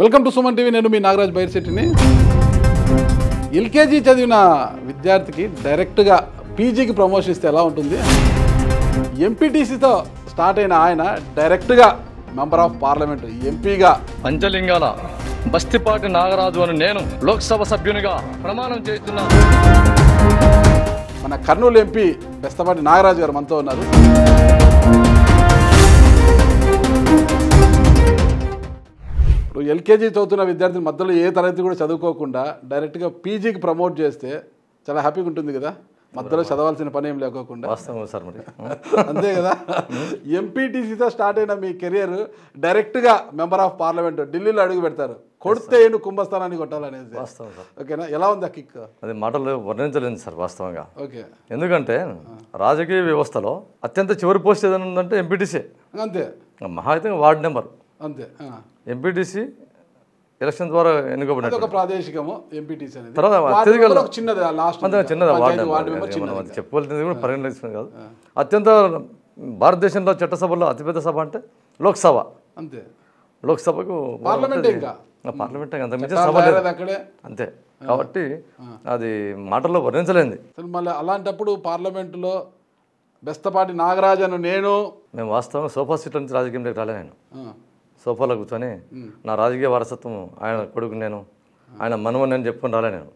Welcome to Suman TV. నేను మీ Nagaraj బైర్శెట్టిని. LKG చదివిన విద్యార్థికి డైరెక్ట్గా పీజీకి ప్రమోషన్ ఇస్తే ఎలా ఉంటుంది? ఎంపీటీసీతో స్టార్ట్ అయిన ఆయన డైరెక్ట్గా మెంబర్ ఆఫ్ పార్లమెంట్ ఎంపీగా పంచలింగాల బస్తిపాటి నాగరాజు అని నేను లోక్సభ సభ్యునిగా ప్రమాణం చేస్తున్నాను. మన కర్నూలు ఎంపీ బెస్తపాటి నాగరాజు గారు మనతో ఉన్నారు. ఇప్పుడు ఎల్కేజీ చదువుతున్న విద్యార్థుల మధ్యలో ఏ తరగతి కూడా చదువుకోకుండా డైరెక్ట్గా పీజీకి ప్రమోట్ చేస్తే చాలా హ్యాపీగా ఉంటుంది కదా, మధ్యలో చదవాల్సిన పని ఏం లేకోకుండా. సార్ మరి అంతే కదా. ఎంపీటీసీతో స్టార్ట్ అయిన మీ కెరియర్ డైరెక్ట్గా మెంబర్ ఆఫ్ పార్లమెంట్ ఢిల్లీలో అడుగు పెడతారు. కొడితే ఏను కుంభస్థానాన్ని కొట్టాలనేది వాస్తవం సార్. ఓకేనా, ఎలా ఉంది ఆ కిక్? అది మాటలు వర్ణించలేదు సార్ వాస్తవంగా. ఓకే, ఎందుకంటే రాజకీయ వ్యవస్థలో అత్యంత చివరి పోస్ట్ ఏదైనా ఉందంటే ఎంపీటీసీ. అంతే, మహా అయితే వార్డు నెంబర్ అంతే. ఎంపీటీసీ ఎలక్షన్ ద్వారా ఎన్నుకోబడిన ఒక ప్రాదేశికము ఎంపీటీసీ అనేది. తర్వాత చిన్నది లాస్ట్ చిన్నది వార్డు నెంబర్ చెప్పుకోవాల్సింది కూడా పరిగణించింది కాదు. అత్యంత భారతదేశంలో చట్టసభలో అతిపెద్ద సభ అంటే లోక్సభ. అంతే, లోక్సభకు పార్లమెంట్ ఇంకా పార్లమెంట్ అంత మించిన సభ లేదు అక్కడే. అంతే. కాబట్టి అది మాటల్లో వర్ణించలేంది. మళ్ళీ అలాంటప్పుడు పార్లమెంటులో బెస్తపాటి నాగరాజను మేము వాస్తవంగా సోఫా సీట్ల నుంచి రాజకీయంలోకి రాలే. నేను సోఫాలో కూర్చొని నా రాజకీయ వారసత్వం ఆయన కొడుకు నేను, ఆయన మనవని నేను చెప్పుకొని రాలే. నేను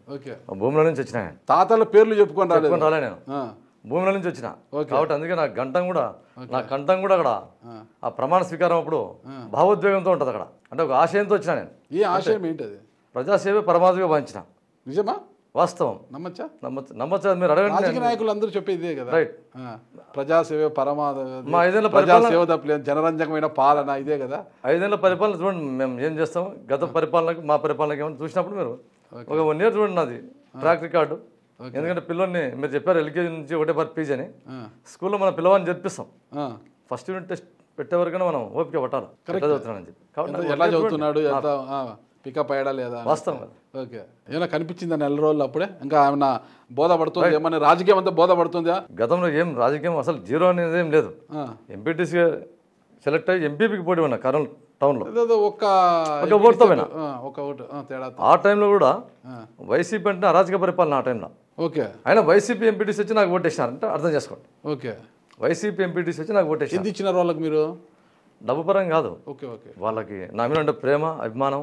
భూమిలో నుంచి వచ్చిన, తాతల పేర్లు చెప్పుకొని రాలే. నేను భూమిలో నుంచి వచ్చిన కాబట్టి అందుకే నా కంఠం కూడా అక్కడ ఆ ప్రమాణ స్వీకారం అప్పుడు భావోద్వేగంతో ఉంటుంది అక్కడ. అంటే ఒక ఆశయంతో వచ్చిన నేను. ఈ ఆశయం ఏంటది? ప్రజాసేవ పరమావధిగా భావించిన. నిజమా? వాస్తవం. నమ్మచ్చా? మీరు అడగండి. రాజకీయ నాయకులు అందరూ చెప్పేదే కదా, రైట్. ప్రజాసేవ పరమావధి, మా 5 ఏళ్ల ప్రజాసేవ తప్పలేదు, జనరంజకమైన పాలన, ఇదే కదా 5 ఏళ్ల పరిపాలన. చూడండి మేము ఏం చేస్తాం, గత పరిపాలనకి మా పరిపాలనకి ఏమైనా చూసినప్పుడు మీరు ఒక 1 year చూడండి నాది ట్రాక్ రికార్డు. ఎందుకంటే పిల్లల్ని మీరు చెప్పారు ఎల్కేజీ నుంచి 1 పీజీ అని స్కూల్లో మన పిల్లవాడిని జరిపిస్తాం. ఫస్ట్ యూనిట్ టెస్ట్ పెట్టేవరకైనా మనం ఓపిక పట్టాలి చదువుతున్నానని చెప్పి. కాబట్టి ఎలా చదువుతున్నాడు, పికప్ అయ్యాడా లేదా వాస్తవం. ఓకే, ఏమైనా కనిపించిందా నెల రోజులు అప్పుడే? ఇంకా ఏమైనా బోధపడుతుంది? ఏమన్నా రాజకీయం అంతా బోధపడుతుందా? గతంలో ఏం రాజకీయం అసలు జీరో అనేది ఏం లేదు. ఎంపీటీసీ సెలెక్ట్ అయ్యి ఎంపీపీకి పోటీ ఉన్నా కర్నూలు టౌన్లో. ఒక ఓటుతో పోయినా. ఆ టైంలో కూడా వైసీపీ అంటే అరాజక పరిపాలన ఆ టైంలో. ఓకే, అయినా వైసీపీ ఎంపీటీసీ వచ్చి నాకు ఓటేసినారంటే అర్థం చేసుకోండి. ఓకే, వైసీపీ ఎంపీటీసీ వచ్చి నాకు ఓటేసి. ఎంత ఇచ్చిన వాళ్ళకి మీరు? డబ్బు పరం కాదు, ఓకే ఓకే, వాళ్ళకి నా మీద అంటే ప్రేమ అభిమానం,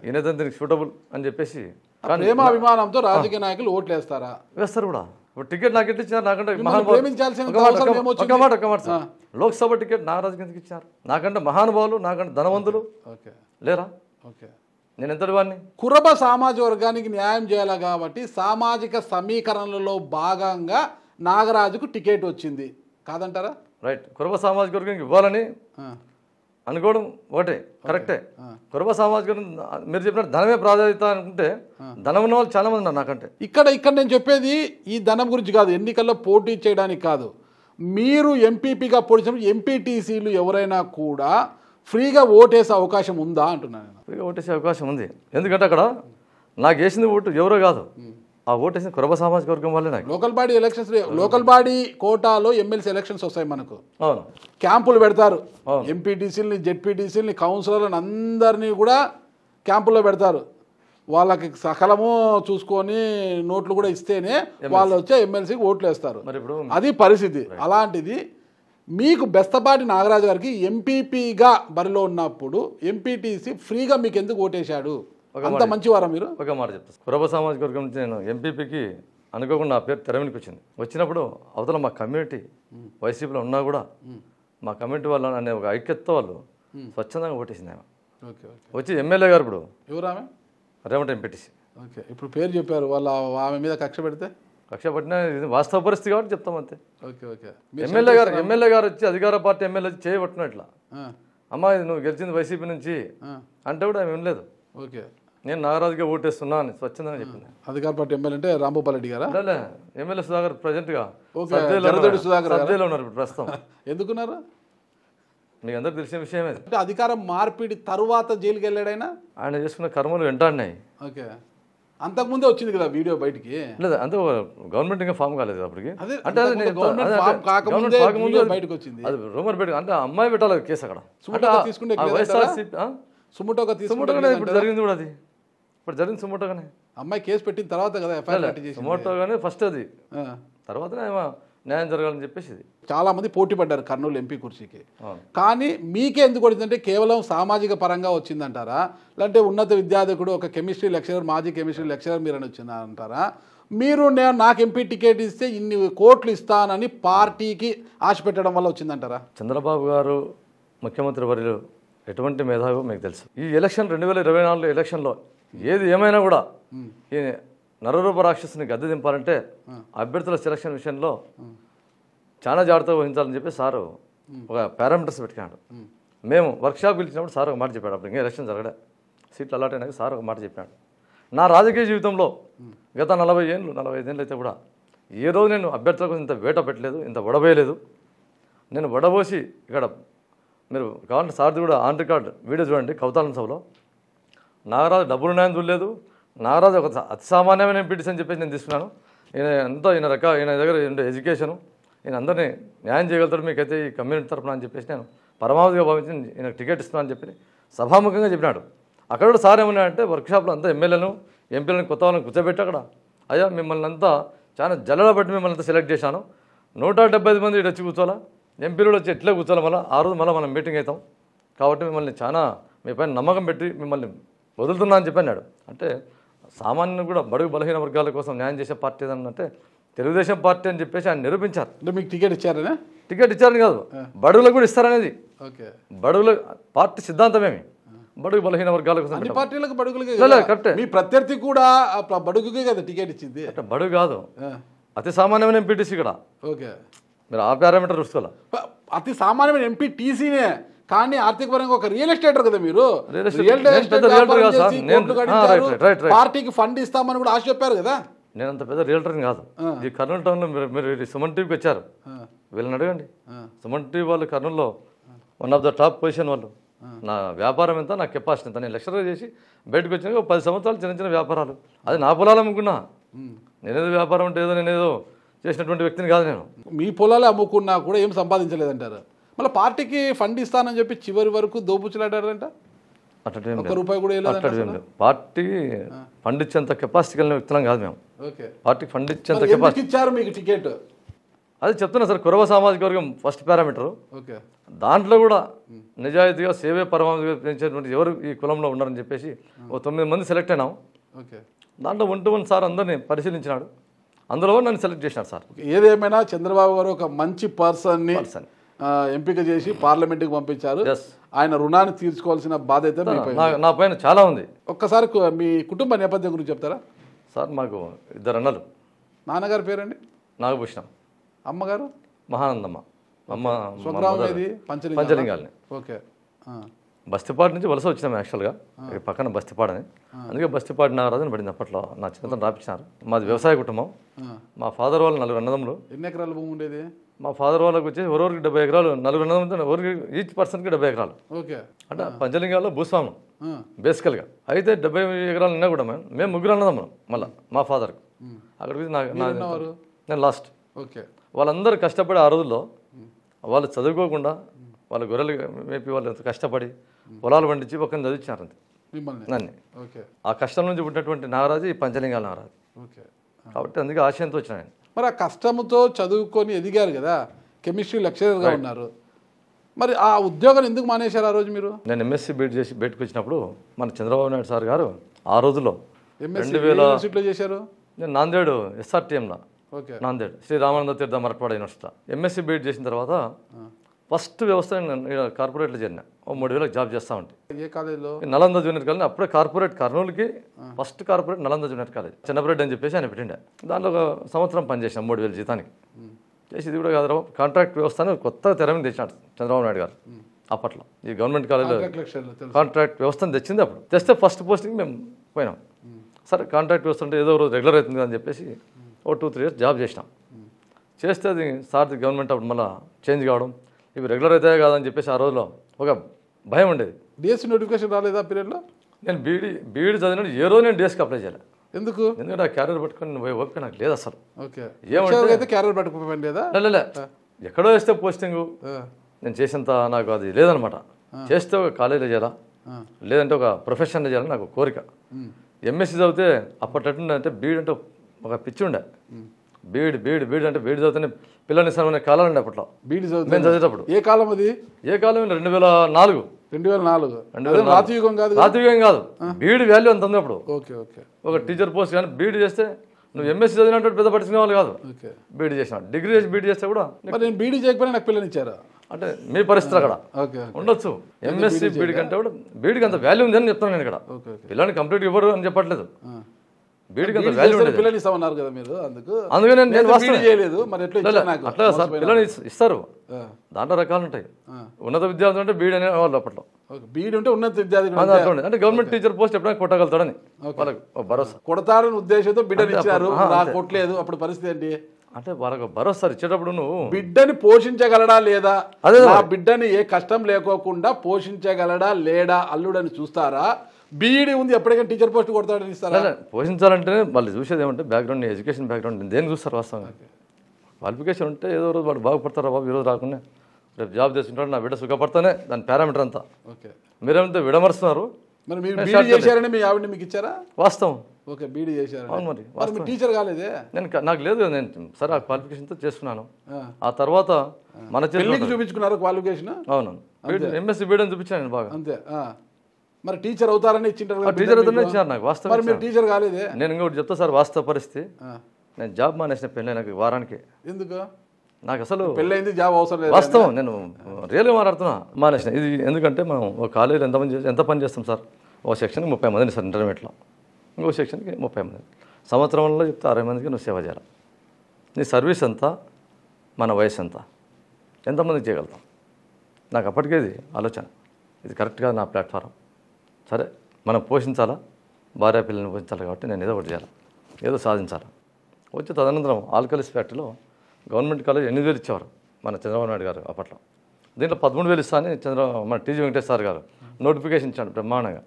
ఈయనైతే దీనికి సూటబుల్ అని చెప్పేసి ప్రేమ అభిమానంతో రాజకీయ నాయకులు ఓట్లు వేస్తారా? వేస్తారు కూడా. టికెట్ నాకు ఎట్లా ఇచ్చినారు? నాకంటే లోక్సభ టికెట్ నాగరాజుకి ఎందుకు ఇచ్చారు? నాకంటే మహానుభావులు, నాకంటే ధనవంతులు లేరా? నేను ఎంతటి వాడిని? కురబ సామాజిక వర్గానికి న్యాయం చేయాలి కాబట్టి సామాజిక సమీకరణలో భాగంగా నాగరాజుకు టికెట్ వచ్చింది కాదంటారా? రైట్. కురబ సామాజిక వర్గానికి ఇవ్వాలని అనుకోవడం ఒకటే, కరెక్టే. కురబ సామాజిక వర్గం మీరు చెప్పినట్టు ధనమే ప్రాధాన్యత అనుకుంటే ధనం ఉన్న వాళ్ళు చాలా మంది ఉన్నారు నాకంటే. ఇక్కడ నేను చెప్పేది ఈ ధనం గురించి కాదు, ఎన్నికల్లో పోటీ చేయడానికి కాదు. మీరు ఎంపీపీగా పోటీ ఎంపీటీసీలు ఎవరైనా కూడా ఫ్రీగా ఓటేసే అవకాశం ఉందా అంటున్నాను. ఫ్రీగా ఓటేసే అవకాశం ఉంది. ఎందుకంటే అక్కడ నాకు వేసింది ఓటు ఎవరో కాదు, ఆ ఓటేసింది కురబ సామాజిక వర్గం వల్లే. నాకు local body elections, local body కోటాలో ఎమ్మెల్సీ ఎలక్షన్స్ వస్తాయి మనకు. అవును, క్యాంపులు పెడతారు. ఎంపీటీసీలని, జెడ్పీటీసీలని, కౌన్సిలర్లను అందరినీ కూడా క్యాంపుల్లో పెడతారు. వాళ్ళకి సకలము చూసుకొని నోట్లు కూడా ఇస్తేనే వాళ్ళు వచ్చే ఎమ్మెల్సీకి ఓట్లు వేస్తారు. అది పరిస్థితి. అలాంటిది మీకు బెస్తపాటి నాగరాజు గారికి ఎంపీపీగా బరిలో ఉన్నప్పుడు ఎంపీటీసీ ఫ్రీగా మీకు ఎందుకు ఓటేశాడు? అంత మంచివారా మీరు? ఒక మాట చెప్తాను. కురబ సామాజిక వర్గం నుంచి నేను ఎంపీపీకి అనుకోకుండా నా పేరు తెరవెనికి వచ్చినప్పుడు అవతల మా కమ్యూనిటీ వైసీపీలో ఉన్నా కూడా మా కమ్యూనిటీ వాళ్ళు అనే ఒక ఐక్యతతో వాళ్ళు స్వచ్ఛందంగా ఓటేసింది. ఆమె వచ్చి ఎమ్మెల్యే గారు ఇప్పుడు ఎవరు? ఆమె రేవంత్ ఎంపీటీసీ. ఓకే, ఇప్పుడు పేరు చెప్పారు. వాళ్ళ ఆమె మీద కక్ష పట్టినా ఇది వాస్తవ పరిస్థితి కాబట్టి చెప్తాం అంతే. ఓకే ఓకే, ఎమ్మెల్యే గారు వచ్చి అధికార పార్టీ ఎమ్మెల్యే వచ్చి చేయబట్టినట్లా, అమ్మా ఇది నువ్వు గెలిచింది వైసీపీ నుంచి అంటే కూడా ఆమె వినలేదు. ఓకే, నేను నాగరాజుగా ఓటేస్తున్నా అని స్వచ్ఛందంగా చెప్పింది. అధికార పార్టీ ఎమ్మెల్యే అంటే రాంభూపాల్ రెడ్డి గారా? ఎమ్మెల్యే సుధాకర్ ప్రజెంట్ గా సబ్జెక్టులో ఉన్నారు ఇప్పుడు ప్రస్తుతం. ఎందుకున్నారు? మీకు అందరికి తెలిసిన విషయమే. అంటే అధికారం మార్పిడి తరువాత జైలుకి వెళ్ళాడైనా ఆయన చేసుకున్న కర్మలు వెంటాడినాయి. ఓకే, అంతకుముందే వచ్చింది కదా వీడియో బయటికి. లేదు అంటే గవర్నమెంట్ ఇంకా ఫామ్ కాలేదు అప్పటికి. అంటే అది రూమర్ బయటకు అంటే అమ్మాయి పెట్టాలి కేసు అక్కడ. సుమోటోగా సుమోటోగానే తీసుకుంటే ఇప్పుడు జరిగింది కూడా అది ఇప్పుడు జరిగింది సుమోటోగానే అమ్మాయి కేసు పెట్టిన తర్వాత కదా ఎఫ్ఐఆర్ చేసి సుమోటోగానే ఫస్ట్ అది తర్వాతనే న్యాయం జరగాలని చెప్పేసి ఇది చాలా మంది పోటీ పడ్డారు కర్నూలు ఎంపీ కుర్చీకి. అవును. కానీ మీకే ఎందుకు వచ్చిందంటే కేవలం సామాజిక పరంగా వచ్చిందంటారా, లేదంటే ఉన్నత విద్యార్థికుడు ఒక కెమిస్ట్రీ లెక్చరర్ మాజీ కెమిస్ట్రీ లెక్చరర్ మీరు అని వచ్చిందంటారా? మీరు నాకు ఎంపీ టికెట్ ఇస్తే ఇన్ని కోట్లు ఇస్తానని పార్టీకి ఆశ పెట్టడం వల్ల వచ్చిందంటారా? చంద్రబాబు గారు ముఖ్యమంత్రి వర్యులు ఎటువంటి మేధావో మీకు తెలుసు. ఈ ఎలక్షన్ 2024 ఎలక్షన్లో ఏది ఏమైనా కూడా ఈ నరరూప రాక్షసుని గద్దె దింపాలంటే అభ్యర్థుల సెలక్షన్ విషయంలో చాలా జాగ్రత్తగా వహించాలని చెప్పి సారు ఒక పారామీటర్స్ పెట్టాడు. మేము వర్క్షాప్ పిలిచినప్పుడు సార్ ఒక మాట చెప్పాడు. అప్పుడు ఇంకా ఎలక్షన్ జరగడే, సీట్లు అలాట్ అయినాక సార్ ఒక మాట చెప్పాడు. నా రాజకీయ జీవితంలో గత 45 ఏళ్ళు అయితే కూడా ఏ రోజు నేను అభ్యర్థులకు ఇంత వేట పెట్టలేదు, ఇంత వడబోయలేదు. నేను వడబోసి ఇక్కడ మీరు కావాలంటే సార్ది కూడా ఆన్ రికార్డ్ వీడియో చూడండి. కవితాలం సభలో నాగరాజు డబ్బులు న్యాయం చూడలేదు, నాగరాజు ఒక అతి సామాన్యమైన ఎంపీటీసీ అని చెప్పేసి నేను తీసుకున్నాను. ఈయన దగ్గర ఉండే ఎడ్యుకేషను, ఈయన అందరినీ న్యాయం చేయగలుగుతాడు మీకైతే ఈ కమ్యూనిటీ తరఫున అని చెప్పేసి నేను పరమావధిగా భావించి ఈయనకు టికెట్ ఇస్తున్నాను అని చెప్పి సభాముఖంగా చెప్పినాడు. అక్కడ కూడా సార్ ఏమన్నాడంటే వర్క్షాప్లో అంతా ఎమ్మెల్యేలను ఎంపీలను కొత్త వాళ్ళని కూర్చోబెట్టి అక్కడ అయ్యా మిమ్మల్ని అంతా చాలా జల్లడ బట్టి మిమ్మల్ని అంతా సెలెక్ట్ చేశాను, 175 మంది ఇటు వచ్చి కూర్చోాలా, ఎంపీలు వచ్చి ఎట్లే కూర్చోాలి, మళ్ళీ ఆ రోజు మళ్ళీ మనం మీటింగ్ అవుతాం కాబట్టి మిమ్మల్ని చాలా మీ పైన నమ్మకం పెట్టి మిమ్మల్ని వదులుతున్నా అని చెప్పన్నాడు. అంటే సామాన్యులు కూడా బడుగు బలహీన వర్గాల కోసం న్యాయం చేసే పార్టీ ఏదన్నంటే తెలుగుదేశం పార్టీ అని చెప్పేసి ఆయన నిరూపించారు. అంటే మీకు టికెట్ ఇచ్చారనే? టికెట్ ఇచ్చారని కాదు, బడుగులకు కూడా ఇస్తారనేది. ఓకే, బడుగుల పార్టీ సిద్ధాంతమేమి బడుగు బలహీన వర్గాల కోసం అన్ని పార్టీలకు బడుగులకే కరెక్టే. మీ ప్రత్యర్థి కూడా బడుగుకే కదా టికెట్ ఇచ్చింది. అంటే బడుగు కాదు, అతి సామాన్యమైన ఎంపీటీసీ ఇక్కడ. ఓకే, మీరు ఆ పారామీటర్ చూసుకోవాలి. అతి సామాన్యమైన ఎంపీ టీసీనే, కానీ ఆర్థిక పరంగా ఒక రియల్ ఎస్టేటర్ కదా మీరు. పార్టీకి ఫండ్ ఇస్తామని కూడా ఆశ చెప్పారు కదా. నేను అంత పెద్ద రియల్టర్ని కాదు. ఈ కర్నూలు టౌన్లో మీరు సుమన్ టీవీకి వచ్చారు, వీళ్ళని అడగండి. సుమన్ టీవీ వాళ్ళు కర్నూలులో one of the top position వాళ్ళు. నా వ్యాపారం ఎంత, నా కెపాసిటీ ఎంత. నేను లెక్చరర్ చేసి బయటకు వచ్చినాక 10 సంవత్సరాలు చిన్న చిన్న వ్యాపారాలు, అది నా పొలాలు అమ్ముకున్నా. నేనేదో వ్యాపారం అంటే ఏదో నేనేదో చేసినటువంటి వ్యక్తిని కాదు. నేను మీ పొలాలే అమ్ముకున్నా కూడా ఏం సంపాదించలేదంటారు. మళ్ళీ పార్టీకి ఫండ్ ఇస్తానని చెప్పి చివరి వరకు దోపుచ్చులాడారంట. అట్లా రూపాయి కూడా పార్టీ ఫండ్ ఇచ్చేంత కెపాసిటీ కలిగిన వ్యక్తులం కాదు మేము. పార్టీకి ఫండ్ ఇచ్చేంత కెపాసిటీ ఇచ్చారు మీకు టికెట్. అది చెప్తున్నా సార్. కురవ సామాజిక వర్గం ఫస్ట్ పారామీటరు. దాంట్లో కూడా నిజాయితీగా సేవే పరమావధిగా పెంచేటువంటి ఎవరు ఈ కులంలో ఉన్నారని చెప్పేసి 9 మంది సెలెక్ట్ అయినాం. దాంట్లో 1-1 సార్ అందరినీ పరిశీలించినాడు, అందులో నన్ను సెలెక్ట్ చేసినాడు సార్. ఏదేమైనా చంద్రబాబు గారు ఒక మంచి పర్సన్ని ఎంపిక చేసి పార్లమెంట్కి పంపించారు. ఆయన రుణాన్ని తీర్చుకోవాల్సిన బాధ్యత నా పైన చాలా ఉంది. ఒక్కసారి మీ కుటుంబ నేపథ్యం గురించి చెప్తారా సార్? మాకు 2 అన్నలు. నాన్నగారి పేరండి? నాగభూషణం. అమ్మగారు? మహానందమ్మ. అమ్మ పంచలింగాలని. ఓకే, బస్తిపాడు నుంచి వలస వచ్చినాం యాక్చువల్గా. పక్కన బస్తిపాడని, అందుకే బస్తిపాడు నాగరాజు పడింది అప్పట్లో. నా చిన్నతను రాపించినారు. మాది వ్యవసాయ కుటుంబం. మా ఫాదర్ వాళ్ళు 4 అన్నదమ్ములు. ఎన్ని ఎకరాల భూమి ఉండేది? మా ఫాదర్ వాళ్ళకి వచ్చేసి ఎవరికి 70 ఎకరాలు, 4 అన్నదమ్ములతో ఎవరికి ఈచ్ పర్సన్కి 70 ఎకరాలు. ఓకే, అంటే పంచలింగాల్లో భూస్వామ్యం బేసికల్గా. అయితే 70 ఎకరాలు ఉన్నా కూడా మేము 3 అన్నదమ్ములం. మళ్ళీ మా ఫాదర్కి అక్కడికి నేను లాస్ట్. ఓకే, వాళ్ళందరూ కష్టపడి ఆ రోజుల్లో వాళ్ళు చదువుకోకుండా వాళ్ళ గొర్రెలు మేపి వాళ్ళు కష్టపడి పొలాలు పండించి ఒక్కరిని చదివించారు అంతే నన్ను. ఆ కష్టం నుంచి పుట్టినటువంటి నాగరాజు ఈ పంచలింగాల నాగరాజు. కాబట్టి అందుకే ఆశయంతో వచ్చిన ఆయన. మరి ఆ కష్టంతో చదువుకొని ఎదిగారు కదా, కెమిస్ట్రీ లెక్చరర్గా ఉన్నారు. మరి ఆ ఉద్యోగం ఎందుకు మానేశారు ఆ రోజు మీరు? నేను ఎంఎస్సీ బీట్ చేసి బయటకు వచ్చినప్పుడు మన చంద్రబాబు నాయుడు సార్ గారు ఆ రోజుల్లో 2000 చేశారు. నేను నాందేడు ఎస్ఆర్టీఎంలో, నాందేడ్ శ్రీ రామానంద తీర్థ మరట్వాడ యూనివర్సిటీ ఎంఎస్సీ బీట్ చేసిన తర్వాత ఫస్ట్ వ్యవస్థ కార్పొరేట్లో చేరినా. 3000 జాబ్ చేస్తా ఉంటే ఏ కాలేజీలో? Nalanda junior college. అప్పుడే కార్పొరేట్ కర్నూలుకి first corporate Nalanda junior college, Chinnapareddy అని చెప్పేసి ఆయన పెట్టిండే. దాంట్లో 1 సంవత్సరం పనిచేసాం 3000 జీతానికి. చేసి ఇది కూడా కాదు, కాంట్రాక్ట్ వ్యవస్థను కొత్తగా తెర మీద తెచ్చినాడు చంద్రబాబు నాయుడు గారు. అప్పట్లో ఈ గవర్నమెంట్ కాలేజీలో కాంట్రాక్ట్ వ్యవస్థను తెచ్చింది. అప్పుడు తెస్తే ఫస్ట్ పోస్టింగ్ మేము పోయినాం. సరే కాంట్రాక్ట్ వ్యవస్థ అంటే ఏదో రోజు రెగ్యులర్ అవుతుంది అని చెప్పేసి 2-3 ఇయర్స్ జాబ్ చేసినాం. చేస్తే అది సార్ది గవర్నమెంట్ అప్పుడు మళ్ళీ చేంజ్ కావడం, ఇవి రెగ్యులర్ అవుతాయో కాదని చెప్పేసి ఆ రోజులో ఒక భయం ఉండేది. డిఎస్సీ నోటిఫికేషన్ రాలేదా పీరియడ్లో? నేను బీఈడి చదివినట్టు ఏ రోజు నేను డిఎస్కి అప్లై చేయలేదు. ఎందుకు? ఎందుకంటే ఆ క్యారియర్ పట్టుకొని పోయి ఓపిక నాకు లేదు అసలు. ఏమంటే క్యారియర్ పట్టుకుపోయింది లేదా? ఎక్కడో వేస్తే పోస్టింగ్ నేను చేసేంత నాకు అది లేదనమాట. చేస్తే ఒక కాలేజీలో చేయాలా, లేదంటే ఒక ప్రొఫెషన్ చేయాలని నాకు కోరిక. ఎంఎస్సీ చదివితే అప్పట్లో అంటే బీడ్ అంటే ఒక పిచ్చి ఉండే. బీడ్ అంటే బీడ్ చదివితేనే పిల్లల్ని సరే కాలం ఉండే అప్పట్లో. బీడి మేము చదివేటప్పుడు. ఏ కాలం అది? ఏ కాలం? 2004. 2004 రాతియుగం కాదు. రాతియుగం కాదు. బీడ్ వాల్యూ అంత ఉంది అప్పుడు. Okay okay. ఒక టీచర్ పోస్ట్ కానీ బీడ్ చేస్తే నువ్వు ఎంఎస్సీ చదివినట్టు పెద్ద పట్టించుకునే వాళ్ళు కాదు. ఓకే. బీడీ చేసిన డిగ్రీ చేసి బీడీ చేస్తే కూడా మరి నేను బీడీ చేయకపోయినా నాకు పిల్లలు ఇచ్చారా? అంటే మీ పరిస్థితి అక్కడ ఓకే ఉండొచ్చు. ఎంఎస్సీ బీడీ కంటే కూడా బీడీకి అంత వాల్యూ ఉంది అని చెప్తాను నేను ఇక్కడ. పిల్లల్ని కంప్లీట్ ఇవ్వరు అని చెప్పట్లేదు. బీడీకి అంత వాల్యూ ఉండేది. పిల్లలు ఇస్తామన్నారు కదా మీరు, అందుకని నేను చేయలేదు. మరి అట్లా సార్ పిల్లలు ఇస్తారు. దాంట్లో రకాలు ఉంటాయి. ఉన్నత విద్యార్థులు అంటే బీడీ అనే వాళ్ళు అప్పట్లో. బీడీ ఉంటే ఉన్నత విద్యార్థి అంటే గవర్నమెంట్ టీచర్ పోస్ట్ ఎప్పుడైనా కొట్టగలుగుతాడని వాళ్ళకి భరోసా. కొడతారని ఉద్దేశంతో బిడ్డని ఇచ్చారు, కొట్టలేదు. అప్పుడు పరిస్థితి ఏంటి? అంటే వాళ్ళకు భరోసా ఇచ్చేటప్పుడు నువ్వు బిడ్డని పోషించగలడా లేదా, ఆ బిడ్డని ఏ కష్టం లేకోకుండా పోషించగలడా లేడా అల్లుడని చూస్తారా? బీఈడీ ఉంది ఎప్పటికైనా టీచర్ పోస్ట్ కొడతాడని ఇస్తారా? పోషించాలంటేనే వాళ్ళు చూసేది ఏమంటే బ్యాక్గ్రౌండ్, ఎడ్యుకేషన్ బ్యాక్గ్రౌండ్ దేని చూస్తారు వాస్తవంగా. క్వాలిఫికేషన్ ఉంటే ఏదో రోజు వాడు బాగుపడతారా బాబు, ఈరోజు రాకుండా రేపు జాబ్ చేసుకుంటాడు నా బిడ్డ సుఖపడతానే దాని పారామీటర్ అంతా. ఓకే. మీరేమంటే విడమరుస్తున్నారు. మరి మీరు బీఈడీ చేశారని మీ ఆవిడని మీకు ఇచ్చారా? వాస్తవం. ఓకే, బీఈడీ చేశారు. అవును. మరి టీచర్ కాలేదే? నాకు లేదు, నేను సరే ఆ క్వాలిఫికేషన్తో చేస్తున్నాను. ఆ తర్వాత మన పెళ్ళికి చూపించుకున్నారు క్వాలిఫికేషన్. అవును, ఎంఎస్సీ బీడీ అని చూపించాను నేను బాగా. అంతే. మరి టీచర్ అవుతారని ఇచ్చింటారు. టీచర్ అవుతారని ఇచ్చారు నాకు వాస్తవం. మరి మీరు టీచర్ కాలేదే? నేను ఇంకోటి చెప్తా సార్ వాస్తవ పరిస్థితి. నేను జాబ్ మానేసిన పెళ్ళి నాకు వారానికి. ఎందుకు? నాకు అసలు పెళ్ళైంది, జాబ్ అవసరం లేదు. వాస్తవం, నేను రియల్గా మాట్లాడుతున్నా. మానేసిన ఇది ఎందుకంటే మనం ఒక కాలేజీలో ఎంత పని చేస్తాం సార్? ఒక సెక్షన్కి 30 మందిని సార్ ఇంటర్మీడియట్లో, ఇంకో సెక్షన్కి 30 మంది. సంవత్సరంలో చెప్తే 60 మందికి నువ్వు సేవ చేయాలి. నీ సర్వీస్ ఎంత, మన వయసు ఎంత, ఎంతమందికి చేయగలుగుతాం? నాకు అప్పటికే ఇది ఆలోచన, ఇది కరెక్ట్గా నా ప్లాట్ఫారం. సరే మనం పోషించాలా, భార్య పిల్లల్ని పోషించాలి కాబట్టి నేను ఏదో ఒకటి చేయాలి, ఏదో సాధించాలి. వచ్చి తదనంతరం ఆల్కలీస్ ఫ్యాక్టరీలో గవర్నమెంట్ కాలేజ్ 8,000 ఇచ్చేవారు మన చంద్రబాబు నాయుడు గారు అప్పట్లో. దీంట్లో 13,000 ఇస్తా అని మన టీజీ వెంకటేష్ సార్ గారు నోటిఫికేషన్ ఇచ్చాడు బ్రహ్మాండంగా.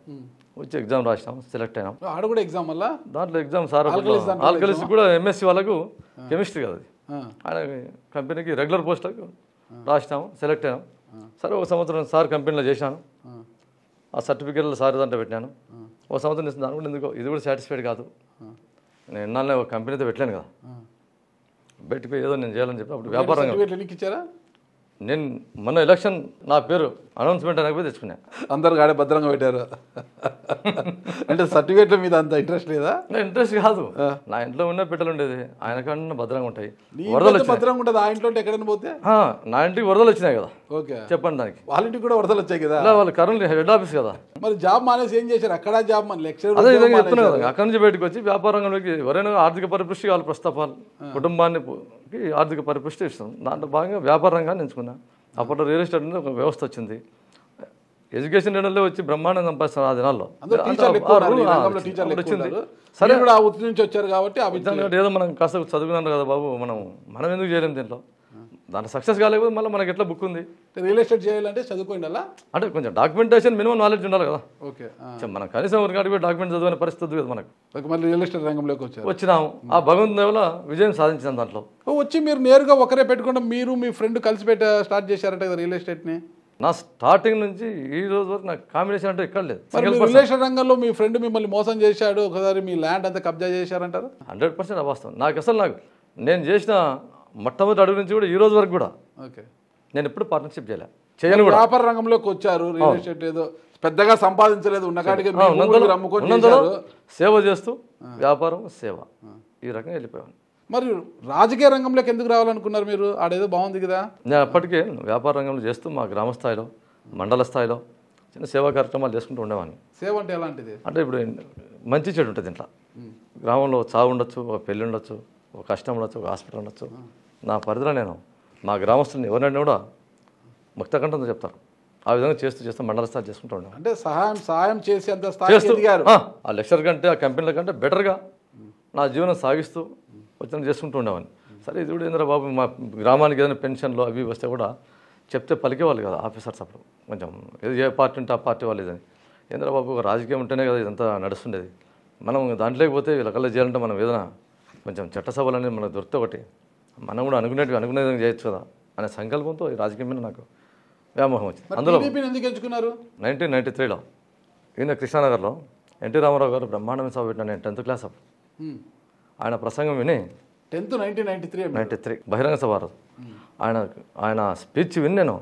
వచ్చి ఎగ్జామ్ రాసినాం, సెలెక్ట్ అయినాం. ఆడ కూడా ఎగ్జామ్ వల్ల దాంట్లో ఎగ్జామ్ సార్ ఆల్కలీస్ కూడా ఎంఎస్సీ వాళ్ళకు కెమిస్ట్రీ కదా అది. ఆయన కంపెనీకి రెగ్యులర్ పోస్టులకు రాసినాము, సెలెక్ట్ అయినాం. సరే ఒక సంవత్సరం సార్ కంపెనీలో చేశాను, ఆ సర్టిఫికేట్లు సార్ దాంట్లో పెట్టినాను. ఒక సంవత్సరం ఇస్తుంది దాని కూడా ఎందుకో ఇది కూడా సాటిస్ఫైడ్ కాదు. నేను ఎన్నాళ్ళనే ఒక కంపెనీతో పెట్టలేను కదా, బయటకు ఏదో నేను చేయాలని చెప్పి అప్పుడు వ్యాపారంగా ఇచ్చారా? నేను మొన్న ఎలక్షన్ నా పేరు అనౌన్స్మెంట్ అనకపోయి తెచ్చుకున్నా. అందరు గాడే భద్రంగా పెట్టారు. అంటే సర్టిఫికేట్ల మీద అంత ఇంట్రెస్ట్ లేదా? ఇంట్రెస్ట్ కాదు, నా ఇంట్లో ఉన్న పెట్టెలు ఉండేది, ఆయన కన్నా భద్రంగా ఉంటాయి. వరదలు భద్రంగా ఉంటుంది ఆ ఇంట్లో ఎక్కడైనా పోతే. నా ఇంటికి వరదలు వచ్చినాయి కదా. ఓకే, చెప్పండి. దానికి వాళ్ళ ఇంటికి కూడా వరదలు వచ్చాయి కదా. వాళ్ళు కరెంట్ హెడ్ ఆఫీస్ కదా. మరి జాబ్ మానేసి ఏం చేశారు అక్కడ? జాబ్ మన లెక్చర్ అదే విధంగా చెప్తున్నా కదా. అక్కడి నుంచి బయటకు వచ్చి వ్యాపారంలోకి ఎవరైనా ఆర్థిక పరిపుష్టి కావాలి, ప్రస్తాపాలు కుటుంబాన్ని ఆర్థిక పరిపుష్టి ఇస్తాం. దాంట్లో భాగంగా వ్యాపార రంగాన్ని ఎంచుకున్నా. అప్పట్లో రియల్ ఎస్టేట్ అనేది ఒక వ్యవస్థ వచ్చింది. ఎడ్యుకేషన్ రేడర్లో వచ్చి బ్రహ్మాండం సంపాదిస్తాను ఆ దినాల్లో. సరే కూడా ఆ వృత్తి నుంచి వచ్చారు కాబట్టి ఏదో మనం కాస్త చదువుకున్నాను కదా బాబు, మనం ఎందుకు చేయలేము దీంట్లో? దాంట్లో సక్సెస్ కాలేకపోతే మళ్ళీ మనకి ఎట్లా బుక్ ఉంది? రియల్ ఎస్టేట్ చేయాలంటే చదువుకోండి అలా, అంటే కొంచెం డాక్యుమెంటేషన్ మినిమం నాలెడ్జ్ ఉండాలి కదా. ఓకే, మనం కనీసం ఒక కాడికి డాక్యుమెంట్ చదివిన పరిస్థితి కదా మనకు. మళ్ళీ రియల్ ఎస్టేట్ రంగంలోకి వచ్చినాము. ఆ భగవంతుని వల్ల విజయం సాధించాం దాంట్లో. వచ్చి మీరు నేరుగా ఒకరే పెట్టుకుంటే మీరు మీ ఫ్రెండ్ కలిసి స్టార్ట్ చేశారంటే కదా రియల్ ఎస్టేట్ని? నా స్టార్టింగ్ నుంచి ఈ రోజు వరకు నాకు కాంబినేషన్ అంటే ఎక్కడ లేదు. రియల్ ఎస్టేట్ రంగంలో మీ ఫ్రెండ్ మిమ్మల్ని మోసం చేశాడు, ఒకసారి మీ ల్యాండ్ అంతా కబ్జా చేశారంటారు? 100% అవాస్తవం. నాకు నేను చేసిన మొట్టమొదటి అడుగు నుంచి కూడా ఈ రోజు వరకు కూడా ఓకే నేను ఎప్పుడు పార్ట్నర్షిప్ చేయను. వ్యాపార రంగంలోకి వచ్చారు, రియల్ ఎస్టేట్ ఏదో పెద్దగా సంపాదించలేదు, ఉన్నకాడికి సేవ చేస్తూ వ్యాపారం సేవ ఈ రకంగా వెళ్ళిపోయాను. మరి రాజకీయ రంగంలోకి ఎందుకు రావాలనుకున్నారు మీరు? ఆడేదో బాగుంది కదా. నేను అప్పటికే వ్యాపార రంగంలో చేస్తూ మా గ్రామ స్థాయిలో, మండల స్థాయిలో చిన్న సేవా కార్యక్రమాలు చేసుకుంటూ ఉండేవాడిని. సేవ అంటే ఎలాంటిది? అంటే ఇప్పుడు మంచి చెడు ఉంటుంది ఇంట్లో. గ్రామంలో చావు ఉండొచ్చు, ఒక పెళ్ళి ఉండొచ్చు, ఒక కష్టం ఉండొచ్చు, ఒక హాస్పిటల్ ఉండొచ్చు. నా పరిధిలో నేను మా గ్రామస్తులను ఎవరైనా కూడా ముక్తకంఠంతో చెప్తారు. ఆ విధంగా చేస్తూ మండల స్థాయి చేసుకుంటూ ఉండేవాడిని. అంటే సహాయం చేసేంత స్థాయి ఆ లెక్చర్ కంటే ఆ కంపెనీల కంటే బెటర్గా నా జీవనం సాగిస్తూ వచ్చిన చేసుకుంటూ ఉండేవాడిని. సరే ఇది కూడా ఏంద్రా బాబు, మా గ్రామానికి ఏదైనా పెన్షన్లు అవి వస్తే కూడా చెప్తే పలికేవాళ్ళు కదా ఆఫీసర్స్. అప్పుడు కొంచెం ఏ పార్టీ ఉంటే ఆ పార్టీ వాళ్ళు ఇదని. ఏంద్రా బాబు, ఒక రాజకీయం ఉంటేనే కదా ఇదంతా నడుస్తుండేది. మనం దాంట్లోకి పోతే వీళ్ళకల్లా చేయాలంటే మనం ఏదైనా కొంచెం చట్టసభలు అనేది మనకు దొరికితే ఒకటి మనం కూడా అనుకునే విధంగా చేయొచ్చు కదా అనే సంకల్పంతో ఈ రాజకీయం మీద నాకు వ్యామోహం వచ్చింది. అందులో 1993లో ఈయన కృష్ణానగర్లో ఎన్టీ రామారావు గారు బ్రహ్మాండమైన సభ పెట్టిన నేను 10th క్లాస్ అప్పుడు ఆయన ప్రసంగం విని 10th 1993 బహిరంగ సభ రోజు ఆయన స్పీచ్ విని నేను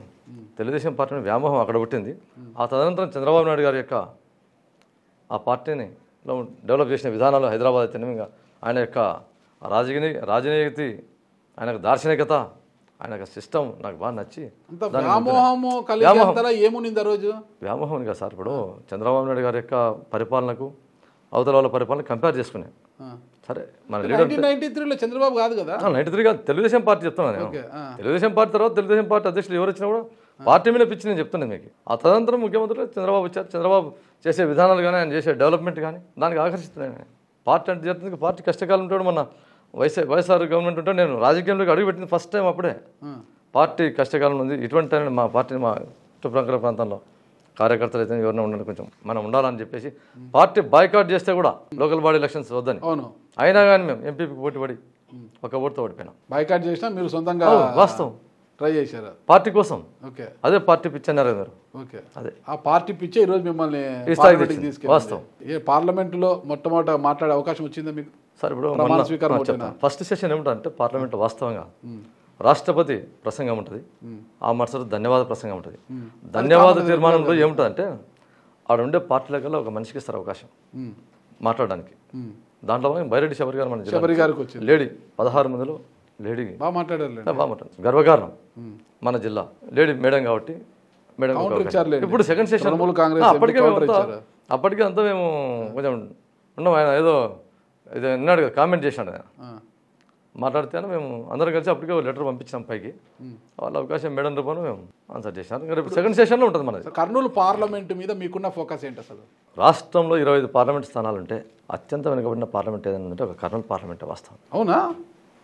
తెలుగుదేశం పార్టీని వ్యామోహం అక్కడ పుట్టింది. ఆ తదనంతరం చంద్రబాబు నాయుడు గారి యొక్క ఆ పార్టీని డెవలప్ చేసిన విధానాలు హైదరాబాద్ అయితేనే ఇంకా ఆయన యొక్క రాజనీతి ఆయన యొక్క దార్శనికత ఆయన యొక్క సిస్టమ్ నాకు బాగా నచ్చి వ్యామోహం కదా సార్. ఇప్పుడు చంద్రబాబు నాయుడు గారి యొక్క పరిపాలనకు అవతల వాళ్ళ పరిపాలన కంపేర్ చేసుకునే సరే మన లీడర్ 93లో చంద్రబాబు కాదు కదా, 93 కాదు తెలుగుదేశం పార్టీ చెప్తున్నాను నేను. తెలుగుదేశం పార్టీ తర్వాత తెలుగుదేశం పార్టీ అధ్యక్షులు ఎవరు వచ్చినా కూడా పార్టీ మీద పిచ్చి నేను చెప్తున్నాను మీకు. ఆ తదనంతరం ముఖ్యమంత్రులు చంద్రబాబు వచ్చారు. చంద్రబాబు చేసే విధానాలు కానీ ఆయన చేసే డెవలప్మెంట్ కానీ దానికి ఆకర్షిస్తున్నాను. పార్టీ అంటే జరుగుతుంది. పార్టీ కష్టకాలం ఉంటాడు. మన వైఎస్ఆర్ గవర్నమెంట్ ఉంటే నేను రాజకీయంలోకి అడుగుపెట్టింది ఫస్ట్ టైం అప్పుడే. పార్టీ కష్టకాలం ఉంది. ఇటువంటి టైం మా పార్టీని మా చుట్టుప్రక్కల ప్రాంతంలో కార్యకర్తలు అయితే ఎవరైనా ఉండాలి కొంచెం మనం ఉండాలని చెప్పేసి పార్టీ బాయ్కాట్ చేస్తే కూడా లోకల్ బాడీ ఎలక్షన్స్ వద్దని అయినా కానీ మేము ఎంపీకి పోటీపడి ఒక ఓటుతో ఓడిపోయినాం. బాయ్కాట్ చేసినా మీరు సొంతంగా వాస్తవం ట్రై చేశారు పార్టీ కోసం. అదే పార్టీ పిచ్ అన్నారు కదా మీరు. అదే ఆ పార్టీ పిచ్చే ఈరోజు మిమ్మల్ని వాస్తవం పార్లమెంటులో మొట్టమొదట మాట్లాడే అవకాశం వచ్చిందా మీకు సార్? ఇప్పుడు ఫస్ట్ సెషన్ ఏమిటంటే పార్లమెంట్ వాస్తవంగా రాష్ట్రపతి ప్రసంగం ఉంటుంది, ఆ మరుసటి ధన్యవాద ప్రసంగం ఉంటుంది. ధన్యవాద తీర్మానంలో ఏముంటుందంటే ఆడ ఉండే పార్టీల కల్లా ఒక మనిషికి ఇస్తారు అవకాశం మాట్లాడడానికి. దాంట్లో బైరెడ్డి శబరి గారు మన జిల్లా లేడీ 16 మందిలో లేడీ బాగా మాట్లాడారు. గర్వకారణం మన జిల్లా లేడీ మేడం కాబట్టి మేడం. ఇప్పుడు సెకండ్ సెషన్ అప్పటికే అంతా మేము కొంచెం ఉన్నాం. ఆయన ఏదో విన్నాడు కదా, కామెంట్ చేసినాడు ఆయన మాట్లాడితే మేము అందరం కలిసి అప్పటికే లెటర్ పంపించాం పైకి. వాళ్ళ అవకాశం మేడం రూపంలో మేము ఆన్సర్ చేసినాం. రేపు సెకండ్ సెషన్లో ఉంటుంది మనది. కర్నూలు పార్లమెంట్ మీద మీకున్న ఫోకస్ ఏంటి అసలు? రాష్ట్రంలో 25 పార్లమెంట్ స్థానాలు ఉంటే అత్యంత వెనుకబడిన పార్లమెంట్ ఏదైనా ఉంటే ఒక కర్నూలు పార్లమెంట్ వాస్తవం. అవునా?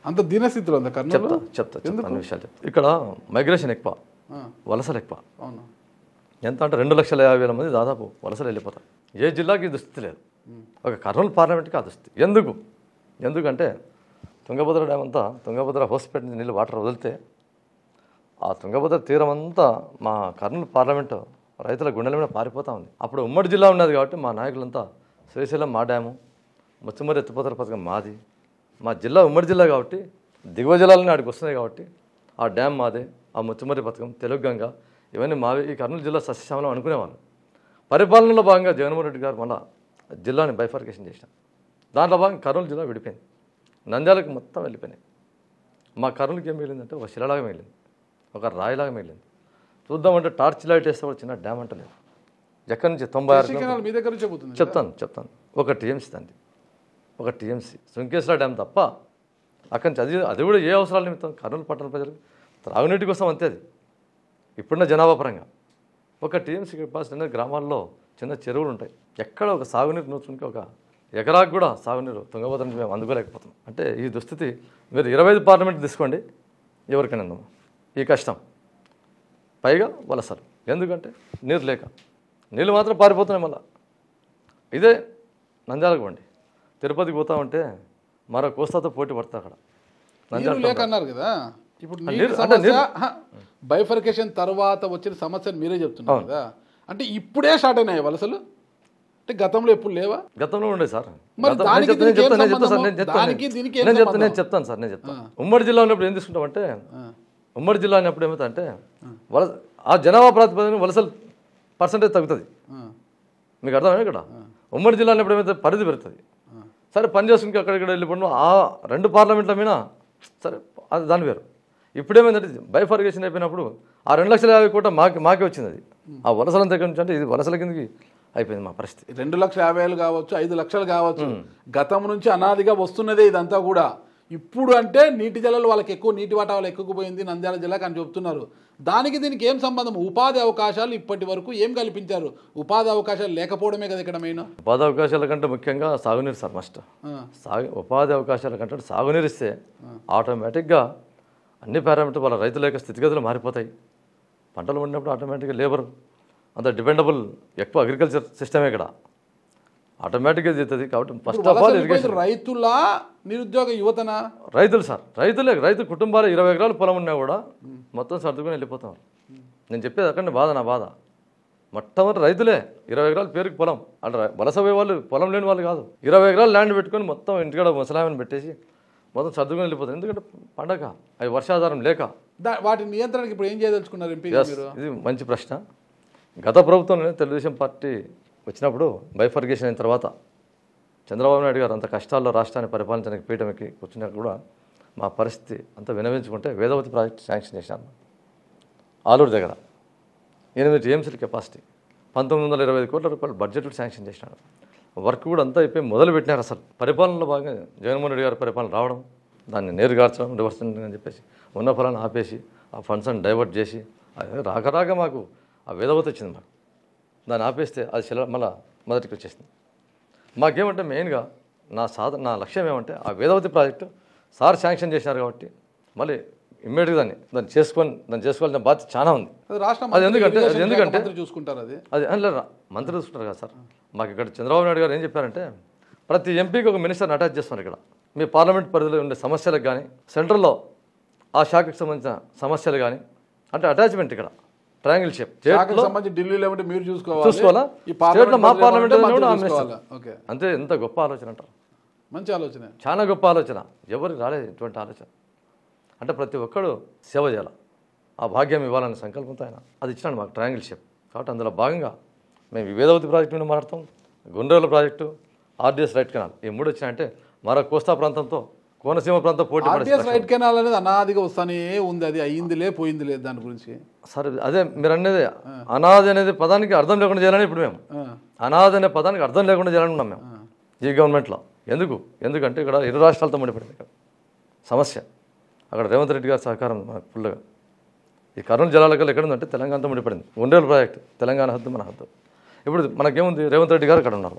అంత దీనస్థితిలో ఉంది కర్నూలు? చెప్తా అన్ని విషయాలు చెప్తా. ఇక్కడ మైగ్రేషన్ ఎక్కువ, వలసలు ఎక్కువ. ఎంత అంటే 2,50,000 మంది దాదాపు వలసలు వెళ్ళిపోతారు. ఏ జిల్లాకి దుస్థితి లేదు, ఒక కర్నూలు పార్లమెంట్కి ఆ దుస్థితి. ఎందుకంటే తుంగభద్ర డ్యామ్ అంతా తుంగభద్ర హోస్పేట నుంచి నీళ్ళు వాటర్ వదిలితే ఆ తుంగభద్ర తీరం అంతా మా కర్నూలు పార్లమెంటు రైతుల గుండెల మీద పారిపోతూ ఉంది. అప్పుడు ఉమ్మడి జిల్లా ఉన్నది కాబట్టి మా నాయకులంతా శ్రీశైలం మా డ్యాము, ముచ్చుమర్రి ఎత్తిపోతల పథకం మాది. మా జిల్లా ఉమ్మడి జిల్లా కాబట్టి దిగువ జిల్లాలని ఆడికి వస్తున్నాయి కాబట్టి ఆ డ్యామ్ మాదే, ఆ ముచ్చుమర్రి పథకం, తెలుగుగంగ ఇవన్నీ మావి. ఈ కర్నూలు జిల్లా సస్యశ్యామలం అనుకునేవాళ్ళు. పరిపాలనలో భాగంగా జగన్మోహన్ రెడ్డి గారు మళ్ళీ జిల్లాని బైఫర్కేషన్ చేసినారు. దాంట్లో భాగంగా కర్నూలు జిల్లా విడిపోయింది, నంద్యాలకు మొత్తం వెళ్ళిపోయినాయి. మా కర్నూలుకి ఏం మిగిలిందంటే ఒక శిలలాగా మిగిలింది, ఒక రాయిలాగా మిగిలింది. చూద్దామంటే టార్చ్ లైట్ వేస్తే కూడా చిన్న డ్యామ్ అంటే లేదు. ఎక్కడి నుంచి 96 మీ దగ్గర చెప్తాను ఒక టీఎంసీ తంది, ఒక టీఎంసీ సుంకేశ్వర డ్యామ్ తప్ప అక్కడి నుంచి అది కూడా ఏ అవసరాల నిమిత్తం కర్నూలు పట్టణ ప్రజలకు త్రాగునీటి కోసం అంతే. అది ఇప్పుడున్న జనాభా పరంగా ఒక టీఎంసీ కెపాసిటీ గ్రామాల్లో చిన్న చెరువులు ఉంటాయి. ఎక్కడ ఒక సాగునీరు నూర్చునికి ఒక ఎకరాకు కూడా సాగునీరు తుంగభద్ర నుంచి మేము అందుకోలేకపోతున్నాం. అంటే ఈ దుస్థితి. మీరు 25 పార్లమెంట్ తీసుకోండి, ఎవరికైనా ఈ కష్టం, పైగా వలసలు. ఎందుకంటే నీరు లేక నీళ్ళు మాత్రం పారిపోతున్నాయి. మళ్ళీ ఇదే నంద్యాలకు పోండి, తిరుపతికి పోతా ఉంటే మరో కోస్తాతో పోటీ పడతా అక్కడ. నంద్యాల లేక అన్నారు కదా, ఇప్పుడు బైఫర్కేషన్ తర్వాత వచ్చిన సమస్యను మీరే చెప్తున్నారు కదా, అంటే ఇప్పుడే స్టార్ట్ అయినాయి వలసలు? అంటే గతంలో ఎప్పుడు లేవా? గతంలో ఉండే సార్. నేను చెప్తాను సార్. ఉమ్మడి జిల్లా ఉన్నప్పుడు ఏం తీసుకుంటామంటే, ఉమ్మడి జిల్లా అన్నప్పుడు ఏమవుతుందంటే ఆ జనాభా ప్రాతిపదికన వలసలు పర్సంటేజ్ తగ్గుతుంది. మీకు అర్థమైనా ఇక్కడ ఉమ్మడి జిల్లా అన్నప్పుడు ఏమైతే పరిధి పెరుగుతుంది. సరే పని చేసుకుని అక్కడిక్కడ వెళ్ళిపోవడం ఆ 2 పార్లమెంట్ల మీద సరే అది దాని వేరు. ఇప్పుడేమైందంటే బైఫర్కేషన్ అయిపోయినప్పుడు ఆ 2,50,000 కోట్ల మాకే వచ్చింది. అది ఆ వలసల దగ్గర నుంచి అంటే ఇది వలసల కిందకి అయిపోయింది మా పరిస్థితి. 2,50,000 కావచ్చు, 5 లక్షలు కావచ్చు, గతం నుంచి అనాదిగా వస్తున్నదే ఇదంతా కూడా. ఇప్పుడు అంటే నీటి జలాలు వాళ్ళకి ఎక్కువ, నీటి వాటా వాళ్ళు ఎక్కువపోయింది నంద్యాల జిల్లాకు అని చెప్తున్నారు. దానికి దీనికి ఏం సంబంధం? ఉపాధి అవకాశాలు ఇప్పటి వరకు ఏం కల్పించారు? ఉపాధి అవకాశాలు లేకపోవడమే కదా ఇక్కడ మెయిన్. ఉపాధి అవకాశాల కంటే ముఖ్యంగా సాగునీరు సార్ మస్ట్. ఉపాధి అవకాశాల కంటే సాగునీరు ఇస్తే ఆటోమేటిక్గా అన్ని పారామీటర్లు వాళ్ళ రైతుల యొక్క స్థితిగతులు మారిపోతాయి. పంటలు పండినప్పుడు ఆటోమేటిక్గా లేబర్ అంత డిపెండబుల్ ఎక్కువ అగ్రికల్చర్ సిస్టమే ఇక్కడ ఆటోమేటిక్గా చేస్తుంది. కాబట్టి ఫస్ట్ ఆఫ్ ఆల్ ఇరిగేషన్. రైతుల నిరుద్యోగ యువతన రైతులు సార్, రైతు కుటుంబాలు 20 ఎకరాల పొలం ఉన్నా కూడా మొత్తం సర్దుకొని వెళ్ళిపోతాం. నేను చెప్పేది అక్కడ బాధ, నా బాధ. మొట్టమొదటి రైతులే 20 ఎకరాల పేరుకి పొలం అంటే వలస పోయే వాళ్ళు పొలం లేని వాళ్ళు కాదు. 20 ఎకరాలు ల్యాండ్ పెట్టుకొని మొత్తం ఇంటికాడ ముసలామని పెట్టేసి మొత్తం సర్దుకొని వెళ్ళిపోతుంది. ఎందుకంటే పండగ అవి వర్షాధారం లేక. వాటి నియంత్రణకి ఇప్పుడు ఏం చేయదలుచుకున్నారు ఎంపీ గారు? ఇది మంచి ప్రశ్న. గత ప్రభుత్వంలో తెలుగుదేశం పార్టీ వచ్చినప్పుడు బైఫర్గేషన్ అయిన తర్వాత చంద్రబాబు నాయుడు గారు అంత కష్టాల్లో రాష్ట్రాన్ని పరిపాలించడానికి పీఠం ఎక్కి కూర్చున్నా కూడా మా పరిస్థితి అంతా వినవించుకుంటే వేదవతి ప్రాజెక్ట్ శాంక్షన్ చేశాను. ఆలూరు దగ్గర 8 టీఎంసీల కెపాసిటీ 1925 కోట్ల రూపాయలు బడ్జెట్ శాంక్షన్ చేసినాడు. వర్క్ కూడా అంతా అయిపోయి మొదలు పెట్టినారు. అసలు పరిపాలనలో భాగంగా జగన్మోహన్ రెడ్డి గారి పరిపాలన రావడం, దాన్ని నేరుగార్చడం, రివర్స్ అని చెప్పేసి ఉన్న ఫలాన్ని ఆపేసి ఆ ఫండ్స్ని డైవర్ట్ చేసి రాక మాకు ఆ వేదవతి వచ్చింది. మాకు దాన్ని ఆపేస్తే అది మళ్ళీ మొదటికి వచ్చేసింది. మాకేమంటే మెయిన్గా నా లక్ష్యం ఏమంటే ఆ వేదవతి ప్రాజెక్టు సార్ శాంక్షన్ చేశారు కాబట్టి మళ్ళీ ఇమ్మీడియట్గా దాన్ని చేసుకోవాల్సిన బాధ్యత చాలా ఉంది. అది ఎందుకంటే చూసుకుంటారు అది లేదు మంత్రి చూసుకుంటారు కదా సార్. మాకు ఇక్కడ చంద్రబాబు నాయుడు గారు ఏం చెప్పారంటే ప్రతి ఎంపీకి ఒక మినిస్టర్ని అటాచ్ చేస్తున్నారు. ఇక్కడ మీ పార్లమెంట్ పరిధిలో ఉండే సమస్యలకు కానీ సెంట్రల్లో ఆ శాఖకు సంబంధించిన సమస్యలు కానీ అంటే అటాచ్మెంట్ ఇక్కడ ట్రయాంగిల్ షేప్ ఢిల్లీలో మీరు చూసుకోవాలా మా పార్లమెంట్ అంతే. ఎంత గొప్ప ఆలోచన అంటారు. మంచి ఆలోచన, చాలా గొప్ప ఆలోచన. ఎవరికి రాలేదు ఇటువంటి ఆలోచన. అంటే ప్రతి ఒక్కడు సేవ చేయాలి, ఆ భాగ్యం ఇవ్వాలనే సంకల్పంతో ఆయన అది ఇచ్చినాడు మాకు ట్రయాంగిల్ షేప్. కాబట్టి అందులో భాగంగా మేము వేదవతి ప్రాజెక్టు మీద మాట్లాడతాం, గుండ్రేల ప్రాజెక్టు, ఆర్డీఎస్ రైట్ కెనాల్. ఈ 3 వచ్చినాయంటే మరో కోస్తా ప్రాంతంతో కోనసీమ ప్రాంతం పోటీ. ఆర్డీఎస్ రైట్ కెనాల్ అనేది అనాదిగా వస్తానే ఉంది. అది అయ్యిందిలే పోయింది లేదు దాని గురించి. సరే అదే మీరు అనేది అనాది అనేది పదానికి అర్థం లేకుండా చేయాలని ఇప్పుడు మేము అనాది అనే పదానికి అర్థం లేకుండా చేయాలని ఉన్నాం మేము ఈ గవర్నమెంట్లో. ఎందుకంటే ఇక్కడ 2 రాష్ట్రాలతో ముడిపడింది ఇక్కడ సమస్య. అక్కడ రేవంత్ రెడ్డి గారి సహకారం మనకు ఫుల్గా. ఈ కర్నూలు జిల్లాల కల్లా ఎక్కడ ఉందంటే తెలంగాణతో ముడిపడింది. గుండెల ప్రాజెక్ట్ తెలంగాణ హద్దు మన హద్దు. ఇప్పుడు మనకేముంది, రేవంత్ రెడ్డి గారు ఇక్కడ ఉన్నారు,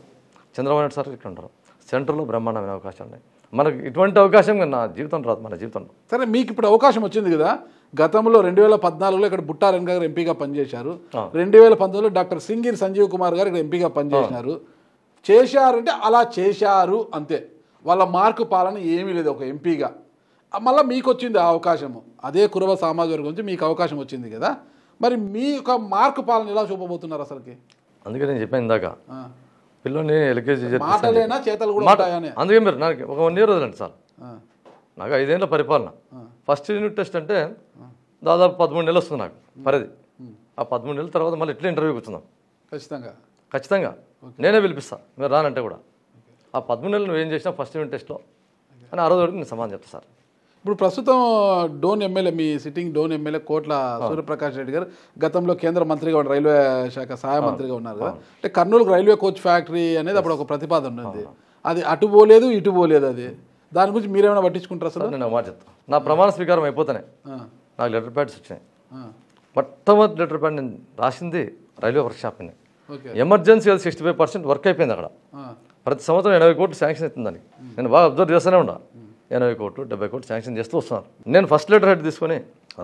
చంద్రబాబు నాయుడు సార్ ఇక్కడ ఉన్నారు. సెంటర్లో బ్రహ్మాండమైన అవకాశాలు ఉన్నాయి. మనకు ఇటువంటి అవకాశం నా జీవితం రాదు, మన జీవితంలో. సరే మీకు ఇప్పుడు అవకాశం వచ్చింది కదా. గతంలో 2014లో ఇక్కడ బుట్టా రంగ గారు ఎంపీగా పనిచేశారు. 2019లో డాక్టర్ సింగిర్ సంజీవ్ కుమార్ గారు ఇక్కడ ఎంపీగా పనిచేసినారు. చేశారంటే అలా చేశారు అంతే. వాళ్ళ మార్కు పాలన ఏమీ లేదు ఒక ఎంపీగా. మళ్ళీ మీకు వచ్చింది ఆ అవకాశము. అదే కురవ సామాజిక వర్గం నుంచి మీకు అవకాశం వచ్చింది కదా. మరి మీ యొక్క మార్కు పాలన ఎలా చూపబోతున్నారు అసలుకి? అందుకే నేను చెప్పాను ఇందాక పిల్లల్ని ఎల్కేజీ మాటలేనా చేతలు కూడా ఉంటాయని. అందుకే మీరు నాకు ఒక 1 year వదలండి సార్. నాకు 5 ఏళ్ళ పరిపాలన. ఫస్ట్ యూనిట్ టెస్ట్ అంటే దాదాపు 13 నెలలు వస్తుంది నాకు పరిధి. ఆ 13 నెలల తర్వాత మళ్ళీ ఇట్లా ఇంటర్వ్యూకి వచ్చిందాం. ఖచ్చితంగా నేనే పిలిపిస్తాను మీరు రానంటే కూడా. ఆ 13 నెలలు నువ్వు ఏం చేసినా ఫస్ట్ యూనిట్ టెస్ట్లో అని ఆ రోజు వరకు నేను సమాధానం చెప్తాను సార్. ఇప్పుడు ప్రస్తుతం డోన్ ఎమ్మెల్యే, మీ సిట్టింగ్ డోన్ ఎమ్మెల్యే కోట్ల సూర్యప్రకాష్ రెడ్డి గారు గతంలో కేంద్ర మంత్రిగా ఉన్న రైల్వే శాఖ సహాయ మంత్రిగా ఉన్నారు కదా. అంటే కర్నూలుకు రైల్వే కోచ్ ఫ్యాక్టరీ అనేది అప్పుడు ఒక ప్రతిపాదన ఉంది. అది అటు పోలేదు ఇటు పోలేదు. అది దాని గురించి మీరేమైనా పట్టించుకుంటారు అసలు? నేను మాట చెప్తాను. నా ప్రమాణ స్వీకారం అయిపోతానే నాకు లెటర్ ప్యాడ్స్ వచ్చినాయి. మొట్టమొదటి లెటర్ ప్యాడ్ నేను రాసింది రైల్వే వర్క్షాప్ అని. ఎమర్జెన్సీ అది 65% వర్క్ అయిపోయింది అక్కడ. ప్రతి సంవత్సరం 80 కోట్లు శాంక్షన్ అవుతుంది దానికి. నేను బాగా అబ్జర్వ్ చేస్తూనే ఉన్నా. 80 కోట్లు 70 కోట్లు శాంక్షన్ చేస్తూ వస్తున్నారు. నేను ఫస్ట్ లెటర్ హెడ్ తీసుకొని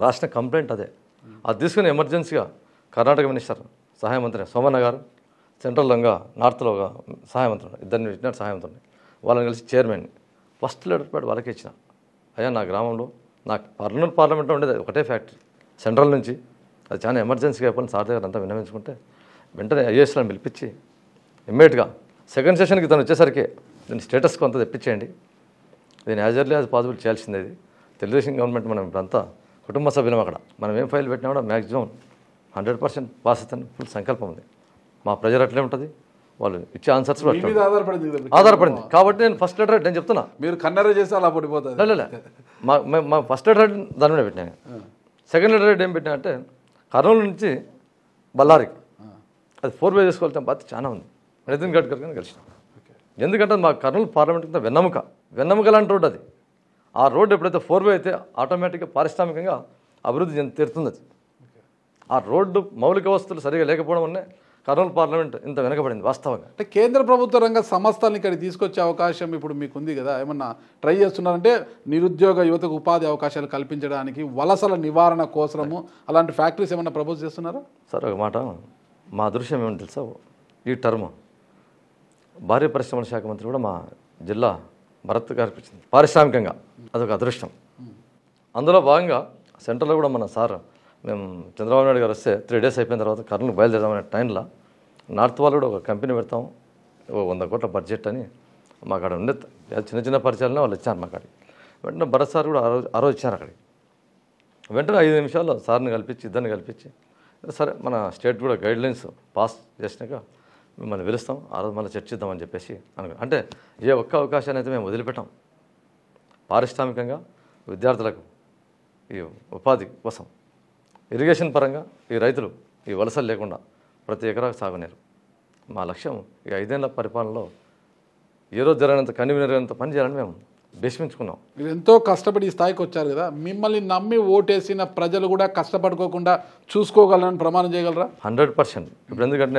రాసిన కంప్లైంట్ అదే. అది తీసుకుని ఎమర్జెన్సీగా కర్ణాటక మినిస్టర్ సహాయ మంత్రి సోమన్న గారు, సెంట్రల్గా నార్త్లో ఒక సహాయ మంత్రి, ఇద్దరిని ఇచ్చినారు సహాయ మంత్రిని, వాళ్ళని కలిసి చైర్మన్ ఫస్ట్ లెటర్ ప్యాడ్ వాళ్ళకి ఇచ్చిన. అయ్యా నా గ్రామంలో నాకు పార్లమెంట్లో ఉండేది ఒకటే ఫ్యాక్టరీ సెంట్రల్ నుంచి, అది చాలా ఎమర్జెన్సీగా అయిపోయింది. సార్ దగ్గర అంతా విన్నవించుకుంటే వెంటనే ఐఏఎస్లను పిలిపించి ఇమ్మీడియట్గా సెకండ్ సెషన్కి తను వచ్చేసరికి దీని స్టేటస్ కొంత తెప్పించేయండి, దీన్ని యాజ్ ఎర్లీ యాజ్ పాసిబుల్ చేయాల్సింది. ఇది తెలుగుదేశం గవర్నమెంట్ మనం ఇప్పుడంతా కుటుంబ సభ్యులం. అక్కడ మనం ఏం ఫైల్ పెట్టినా కూడా మ్యాక్సిమం 100% పాస్ అవుతాను ఫుల్ సంకల్పం ఉంది. మా ప్రెజర్ అట్లే ఉంటుంది, వాళ్ళు ఇచ్చే ఆన్సర్స్ ఆధారపడింది. కాబట్టి నేను ఫస్ట్ లెటర్ నేను చెప్తున్నా, మీరు కన్నెర చేస్తే అలా పడిపోతుంది. మా ఫస్ట్ లెటర్ దాని మీద పెట్టినాను. సెకండ్ లెటర్ ఏం పెట్టినా అంటే కర్నూలు నుంచి బళ్ళారికి అది 4 చేసుకోవాల్సిన బాధ్యత చాలా ఉంది. నితిన్ గడ్కరీ గారిని కలిసిన. ఎందుకంటే మా కర్నూలు పార్లమెంట్ కింద వెన్నెముక లాంటి రోడ్డు అది. ఆ రోడ్డు ఎప్పుడైతే 4 అయితే ఆటోమేటిక్గా పారిశ్రామికంగా అభివృద్ధి తీరుతుంది. అది ఆ రోడ్డు మౌలిక వసతులు సరిగా లేకపోవడం వల్లే కర్నూలు పార్లమెంట్ ఇంత వెనకబడింది వాస్తవంగా. అంటే కేంద్ర ప్రభుత్వ రంగ సంస్థలను ఇక్కడికి తీసుకొచ్చే అవకాశం ఇప్పుడు మీకు ఉంది కదా, ఏమన్నా ట్రై చేస్తున్నారంటే నిరుద్యోగ యువతకు ఉపాధి అవకాశాలు కల్పించడానికి, వలసల నివారణ కోసము అలాంటి ఫ్యాక్టరీస్ ఏమన్నా ప్రపోజ్ చేస్తున్నారా? సార్ ఒక మాట, మా అదృశ్యం ఏమని తెలుసా, ఈ టర్మ్ భారీ పరిశ్రమల శాఖ మంత్రి కూడా మా జిల్లా భరత్ గారికి వచ్చింది. పారిశ్రామికంగా అదొక అదృష్టం. అందులో భాగంగా సెంట్రల్లో కూడా మన సార్ మేము చంద్రబాబు నాయుడు గారు వస్తే 3 days అయిపోయిన తర్వాత కర్నూలు బయలుదేరదామనే టైంలో నార్త్ వాళ్ళు కూడా ఒక కంపెనీ పెడతాం 100 కోట్ల బడ్జెట్ అని మాకు అక్కడ ఉండే చిన్న చిన్న పరిచయాలనే వాళ్ళు ఇచ్చారు మాకు అక్కడికి. వెంటనే భరత్ సార్ కూడా ఆ రోజు ఇచ్చారు అక్కడికి. వెంటనే 5 నిమిషాల్లో సార్ని కల్పించి ఇద్దరిని కల్పించి సరే మన స్టేట్ కూడా గైడ్లైన్స్ పాస్ చేసినాక మిమ్మల్ని పిలుస్తాం, ఆ రోజు మళ్ళీ చర్చిద్దామని చెప్పేసి అంటే ఏ ఒక్క అవకాశాన్ని అయితే మేము వదిలిపెట్టాం. పారిశ్రామికంగా విద్యార్థులకు ఈ ఉపాధి కోసం ఇరిగేషన్ పరంగా ఈ రైతులు ఈ వలసలు లేకుండా ప్రతి ఎకరాకు సాగునీరు మా లక్ష్యం. ఈ 5 ఏళ్ల పరిపాలనలో ఏ రోజు జరిగినంత కనివినరినంత పని చేయాలని మేము భీష్మించుకున్నాం. మీరు ఎంతో కష్టపడి ఈ స్థాయికి వచ్చారు కదా, మిమ్మల్ని నమ్మి ఓటేసిన ప్రజలు కూడా కష్టపడుకోకుండా చూసుకోగలరని ప్రమాణం చేయగలరా? 100%. ఇప్పుడు ఎందుకంటే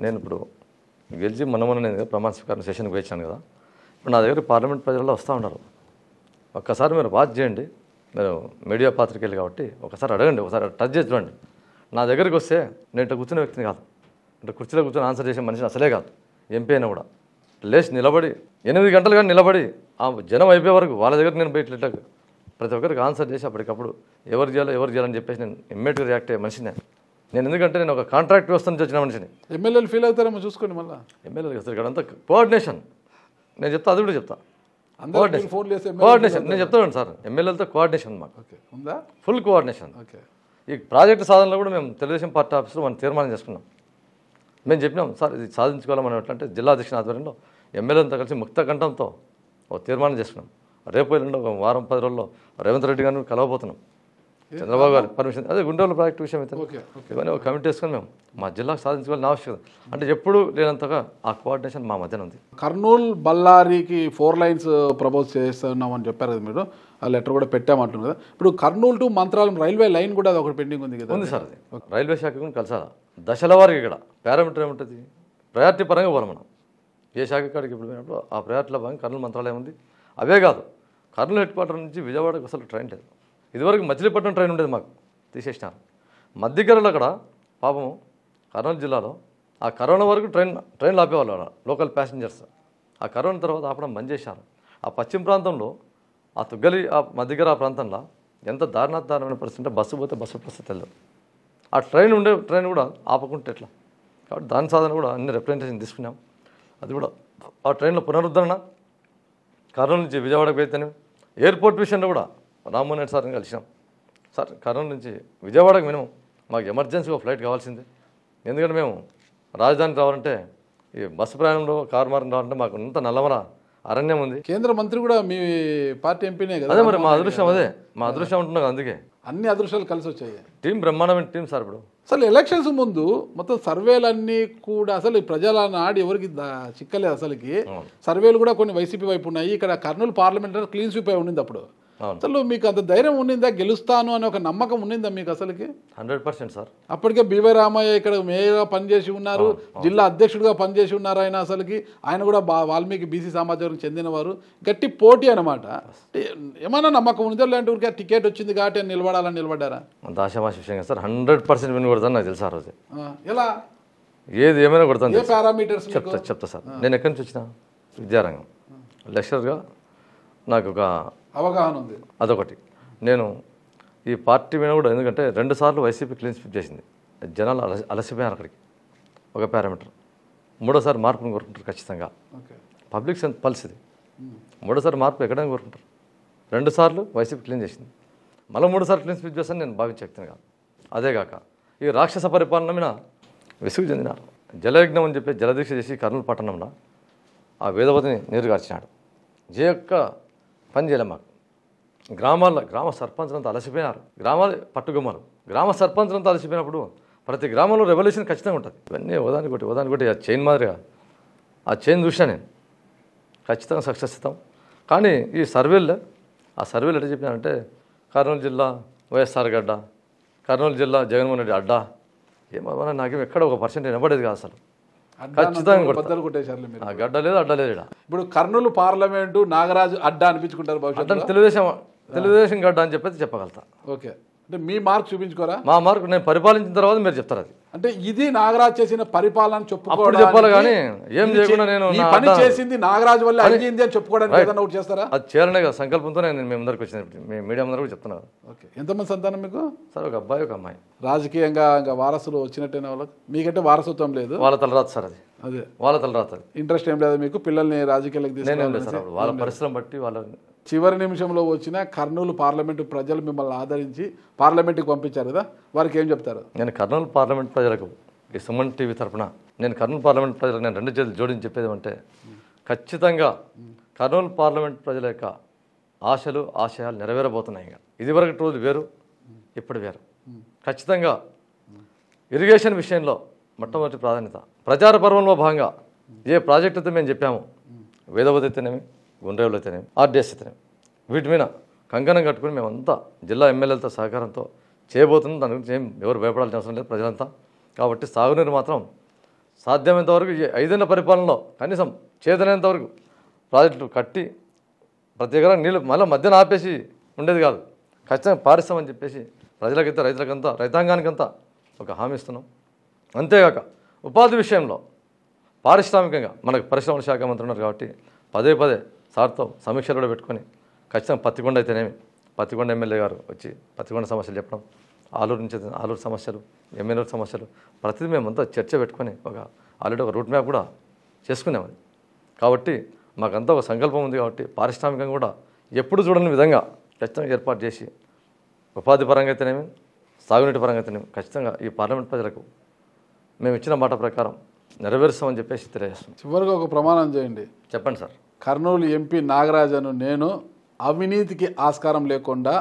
నేను ఇప్పుడు గెలిచి నేను ప్రమాణ స్వీకారం సెషన్కి వేయించాను కదా, ఇప్పుడు నా దగ్గర పార్లమెంట్ ప్రజల్లో వస్తూ ఉన్నారు. ఒక్కసారి మీరు వాచ్ చేయండి, మీరు మీడియా పాత్రికేయులు కాబట్టి ఒకసారి అడగండి, ఒకసారి టచ్ చేసి చూడండి. నా దగ్గరికి వస్తే నేను ఇట్లా కూర్చునే వ్యక్తిని కాదు, అంటే కుర్చీలో కూర్చొని ఆన్సర్ చేసే మనిషిని అసలే కాదు. ఎంపీ అయినా కూడా లేచి నిలబడి 8 గంటలు కానీ నిలబడి ఆ జనం అయిపోయే వరకు వాళ్ళ దగ్గర నేను బయట ఇట్లా ప్రతి ఒక్కరికి ఆన్సర్ చేసి అప్పటికప్పుడు ఎవరు చేయాలని చెప్పేసి నేను ఇమ్మీడియట్గా రియాక్ట్ అయ్యే మనిషిని నేను. ఎందుకంటే నేను ఒక కాంట్రాక్ట్ వ్యవస్థ నుంచి వచ్చిన మనిషిని. ఎమ్మెల్యేలు ఫీల్ అవుతారేమో చూసుకోండి. మళ్ళీ ఎమ్మెల్యేలు వస్తారు ఇక్కడ అంతా కోఆర్డినేషన్. నేను చెప్తా, అది కూడా చెప్తా. కోఆర్డినేషన్ నేను చెప్తాను సార్, ఎమ్మెల్యేలతో కోఆర్డినేషన్ మాకు ఉందా, ఫుల్ కోఆర్డినేషన్. ఈ ప్రాజెక్టు సాధనలో కూడా మేము తెలుగుదేశం పార్టీ ఆఫీసులో మనం తీర్మానం చేసుకున్నాం. మేము చెప్పినాం సార్ ఇది సాధించుకోవాలి మనం ఎట్లంటే జిల్లా అధ్యక్షుని ఆధ్వర్యంలో ఎమ్మెల్యేలతో కలిసి ముక్త కంఠంతో ఒక తీర్మానం చేసుకున్నాం. రేపు ఎల్లుండి ఒక వారం 10 రోజుల్లో రేవంత్ రెడ్డి గారిని కలవబోతున్నాం. చంద్రబాబు గారి పర్మిషన్ అదే గుంటూరు ప్రాజెక్టు విషయం అయితే ఇవన్నీ ఒక కమిటీ వేసుకొని మేము మా జిల్లాకు సాధించుకోవాలని ఆవశ్యకత. అంటే ఎప్పుడు లేనంతగా ఆ కోఆర్డినేషన్ మా మధ్యన ఉంది. కర్నూలు బళ్ళారికి 4 lines ప్రపోజ్ చేస్తున్నామని చెప్పారు కదా మీరు, ఆ లెటర్ కూడా పెట్టామంటున్నారు కదా. ఇప్పుడు Kurnool to Mantralayam railway line కూడా అది ఒకటి పెండింగ్ ఉంది కదా. ఉంది సార్, అది రైల్వే శాఖ కూడా కలిసాలా దశల వారికి. ఇక్కడ పారామీటర్ ఏముంటుంది, ప్రయారిటీ పరంగా పోవాలి మనం. ఏ శాఖ కాడికి ఇప్పుడు పోయినప్పుడు ఆ ప్రయారిటీలో భాగంగా కర్నూలు మంత్రాలయం ఉంది. అవే కాదు, కర్నూలు హెడ్ క్వార్టర్ నుంచి విజయవాడకు అసలు ట్రైన్ లేదు. ఇదివరకు మచిలీపట్నం ట్రైన్ ఉండేది, మాకు తీసేసినారు. మధ్యకరలో అక్కడ పాపము కర్నూలు జిల్లాలో ఆ కరోనా వరకు ట్రైన్లు ఆపేవాళ్ళు లోకల్ ప్యాసింజర్స్. ఆ కరోనా తర్వాత ఆపడం బంద్ చేశారు. ఆ పశ్చిమ ప్రాంతంలో ఆ తుగ్గలి ఆ మధ్యకర ఆ ప్రాంతంలో ఎంత దారుణమైన పరిస్థితి అంటే బస్సు పోతే బస్సు పరిస్థితి వెళ్ళదు. ఆ ట్రైన్ కూడా ఆపకుంటే ఎట్లా. కాబట్టి దాని సాధన కూడా అన్ని రిప్రజెంటేషన్ తీసుకున్నాం. అది కూడా ఆ ట్రైన్లో పునరుద్ధరణ కర్నూలు నుంచి విజయవాడకు అయితేనే. ఎయిర్పోర్ట్ విషయంలో కూడా రామ్మోహన్ రెడ్డి సార్ని కలిసినాం. సార్ కర్నూలు నుంచి విజయవాడకు మినిమం మాకు ఎమర్జెన్సీగా ఫ్లైట్ కావాల్సిందే. ఎందుకంటే మేము రాజధానికి రావాలంటే ఈ బస్సు ప్రయాణంలో కారు మార్గం రావాలంటే మాకు ఇంత నల్లమల అరణ్యం ఉంది. కేంద్ర మంత్రి కూడా మీ పార్టీ ఎంపీనే కదా. అదే మరి మా అదృష్టం, మా అదృష్టం ఉంటున్నాం. అందుకే అన్ని అదృష్టాలు కలిసి వచ్చాయి. టీం బ్రహ్మాండమైన టీం సార్. ఇప్పుడు అసలు ఎలక్షన్స్ ముందు మొత్తం సర్వేలన్నీ కూడా అసలు ప్రజల నాడు ఎవరికి చిక్కలేదు. అసలుకి సర్వేలు కూడా కొన్ని వైసీపీ వైపు ఉన్నాయి. ఇక్కడ కర్నూలు పార్లమెంట్ క్లీన్ స్వీప్ అయి ఉండింది. అప్పుడు అసలు మీకు అంత ధైర్యం ఉండిందా, గెలుస్తాను అనే ఒక నమ్మకం ఉండిందా మీకు అసలుకి? 100% సార్. అప్పటికే బీవై రామయ్య ఇక్కడ మేయర్గా పనిచేసి ఉన్నారు, జిల్లా అధ్యక్షుడిగా పనిచేసి ఉన్నారు. ఆయన కూడా వాల్మీకి బీసీ సమాజానికి చెందినవారు. గట్టి పోటీ అనమాట. ఏమైనా నమ్మకం ఉందా, లేదంటే ఊరికే టికెట్ వచ్చింది కాబట్టి నిలబడాలని నిలబడ్డారా? దాశమాష విషయంగా సార్ 100% విని కొడతాను నాకు తెలుసు. ఆ రోజు ఎలా ఏది ఏమైనా కొడతాను. పారామీటర్స్ చెప్తా సార్. నేను ఎక్కడి నుంచి వచ్చిన విద్యారంగం లెక్చరర్గా నాకు ఒక అవగాహన ఉంది. అదొకటి. నేను ఈ పార్టీ మీద కూడా ఎందుకంటే 2 సార్లు వైసీపీ క్లీన్ స్వీప్ చేసింది. జనాలు అలసిపోయారు అక్కడికి. ఒక పారామీటర్. 3వసారి మార్పును కోరుకుంటారు ఖచ్చితంగా. పబ్లిక్ పల్స్ ఇది. 3వసారి మార్పు ఎక్కడానికి కోరుకుంటారు. 2 సార్లు వైసీపీ క్లీన్ చేసింది, మళ్ళీ 3 సార్లు క్లీన్ స్వీప్ చేస్తాను నేను భావించే వ్యక్తిని కాదు. అదేగాక ఈ రాక్షస పరిపాలన మీద విసుగు చెందినారు. జలయజ్ఞం అని చెప్పి జలదీక్ష చేసి కర్నూలు పట్టణంలో ఆ వేదవతిని నీరుగార్చినాడు. యొక్క పని చేయలే. మాకు గ్రామాల్లో గ్రామ సర్పంచులంతా అలసిపోయినారు. గ్రామాలు పట్టుగొమ్మలు. గ్రామ సర్పంచులంతా అలసిపోయినప్పుడు ప్రతి గ్రామంలో రెవల్యూషన్ ఖచ్చితంగా ఉంటుంది. ఇవన్నీ ఓదానికి ఆ చైన్ మాదిరిగా ఆ చైన్ చూసినా నేను ఖచ్చితంగా సక్సెస్ ఇస్తాం. కానీ ఈ సర్వేలు ఎట్లా చెప్పినారంటే కర్నూలు జిల్లా వైఎస్ఆర్ గడ్డ, కర్నూలు జిల్లా జగన్మోహన్ రెడ్డి అడ్డా, ఏమన్నా నాకేం ఎక్కడ 1% వినబడేది కాదు అసలు. ఖచ్చితంగా గడ్డ లేదు అడ్డ లేదు. ఇప్పుడు కర్నూలు పార్లమెంటు నాగరాజు అడ్డా అనిపించుకుంటారు భవిష్యత్తు. తెలుగుదేశం గడ్డ అని చెప్పేసి చెప్పగలుగుతా. ఓకే, అంటే మీ మార్క్ చూపించుకోరా? మా మార్క్ నేను పరిపాలించిన తర్వాత మీరు చెప్తారు అది. అంటే ఇది నాగరాజు చేసిన పరిపాలన అప్పుడు చెప్పుకోవడానికి చెప్పాలి కానీ ఏం చేయకుండా నేను ఈ పని చేసింది నాగరాజు వల్ల అయ్యింది అని చెప్పుకోవడానికి ఏదైనా ఒకటి చేస్తారా? అది చేయాలనే కదా సంకల్పంతో నేను మీ ముందరికి వచ్చిన మీడియా ముందర కూడా చెప్తున్నాను. ఓకే, ఎంతమంది సంతానం మీకు? సార్ ఒక అబ్బాయి ఒక అమ్మాయి. రాజకీయంగా ఇంకా వారసులు వచ్చినట్టేనా వాళ్ళకి? మీకంటే వారసత్వం లేదు, వాళ్ళ తలరాత సార్ అది. అదే వాళ్ళ తలరాత అది. ఇంట్రెస్ట్ ఏం లేదు మీకు పిల్లల్ని రాజకీయాలకు నేనేం లేదు సార్. తీసుకురావాలని? వాళ్ళ పరిశ్రమ బట్టి వాళ్ళ చివరి నిమిషంలో వచ్చిన కర్నూలు పార్లమెంటు ప్రజలు మిమ్మల్ని ఆదరించి పార్లమెంటుకి పంపించారు కదా, వారికి ఏం చెప్తారు? నేను కర్నూలు పార్లమెంట్ ప్రజలకు ఈ సుమన్ టీవీ తరఫున నేను కర్నూలు పార్లమెంట్ ప్రజలకు నేను 2 చేతులు జోడించి చెప్పేది అంటే ఖచ్చితంగా కర్నూలు పార్లమెంట్ ప్రజల యొక్క ఆశలు ఆశయాలు నెరవేరబోతున్నాయి. ఇంకా ఇదివరకు రోజులు వేరు, ఇప్పుడు వేరు. ఖచ్చితంగా ఇరిగేషన్ విషయంలో మొట్టమొదటి ప్రాధాన్యత. ప్రచార పర్వంలో భాగంగా ఏ ప్రాజెక్ట్ అయితే మేము చెప్పామో, వేదవతి అయితేనేమి, గుండ్రేవులు అయితేనేమి, ఆర్డిఎస్ అయితేనేమి, వీటి మీద కంకణం కట్టుకుని మేమంతా జిల్లా ఎమ్మెల్యేలతో సహకారంతో చేయబోతున్నాం. దాని గురించి ఏం ఎవరు భయపడాల్సిన అవసరం లేదు ప్రజలంతా. కాబట్టి సాగునీరు మాత్రం సాధ్యమైనంత వరకు ఈ 5 ఏళ్ల పరిపాలనలో కనీసం చేతనైనంత వరకు ప్రాజెక్టులు కట్టి ప్రతి ఎకరా నీళ్ళు మళ్ళీ మధ్యన ఆపేసి ఉండేది కాదు. ఖచ్చితంగా పారిస్తామని చెప్పేసి ప్రజలకైతే రైతులకంతా రైతాంగానికంతా ఒక హామీ ఇస్తున్నాం. అంతేగాక ఉపాధి విషయంలో పారిశ్రామికంగా మనకు పరిశ్రమల శాఖ మంత్రి ఉన్నారు కాబట్టి పదే పదే సార్తో సమీక్షలు కూడా పెట్టుకొని ఖచ్చితంగా పత్తికొండ అయితేనేమి, పత్తికొండ ఎమ్మెల్యే గారు వచ్చి పత్తికొండ సమస్యలు చెప్పడం, ఆలూరు నుంచి ఆలూరు సమస్యలు, ఎమ్మెల్యేల సమస్యలు ప్రతిదీ మేమంతా చర్చ పెట్టుకొని ఆల్రెడీ ఒక రూట్ మ్యాప్ కూడా చేసుకునేవాడి. కాబట్టి మాకంతా ఒక సంకల్పం ఉంది కాబట్టి పారిశ్రామికంగా కూడా ఎప్పుడు చూడని విధంగా ఖచ్చితంగా ఏర్పాటు చేసి ఉపాధి పరంగా అయితేనేమి, సాగునీటి పరంగా అయితేనేమి ఖచ్చితంగా ఈ పార్లమెంట్ ప్రజలకు మేము ఇచ్చిన మాట ప్రకారం నెరవేరుస్తామని చెప్పేసి తెలియజేస్తాం. చివరిగా ఒక ప్రమాణం చేయండి. చెప్పండి సార్. కర్నూలు ఎంపీ నాగరాజను నేను అవినీతికి ఆస్కారం లేకుండా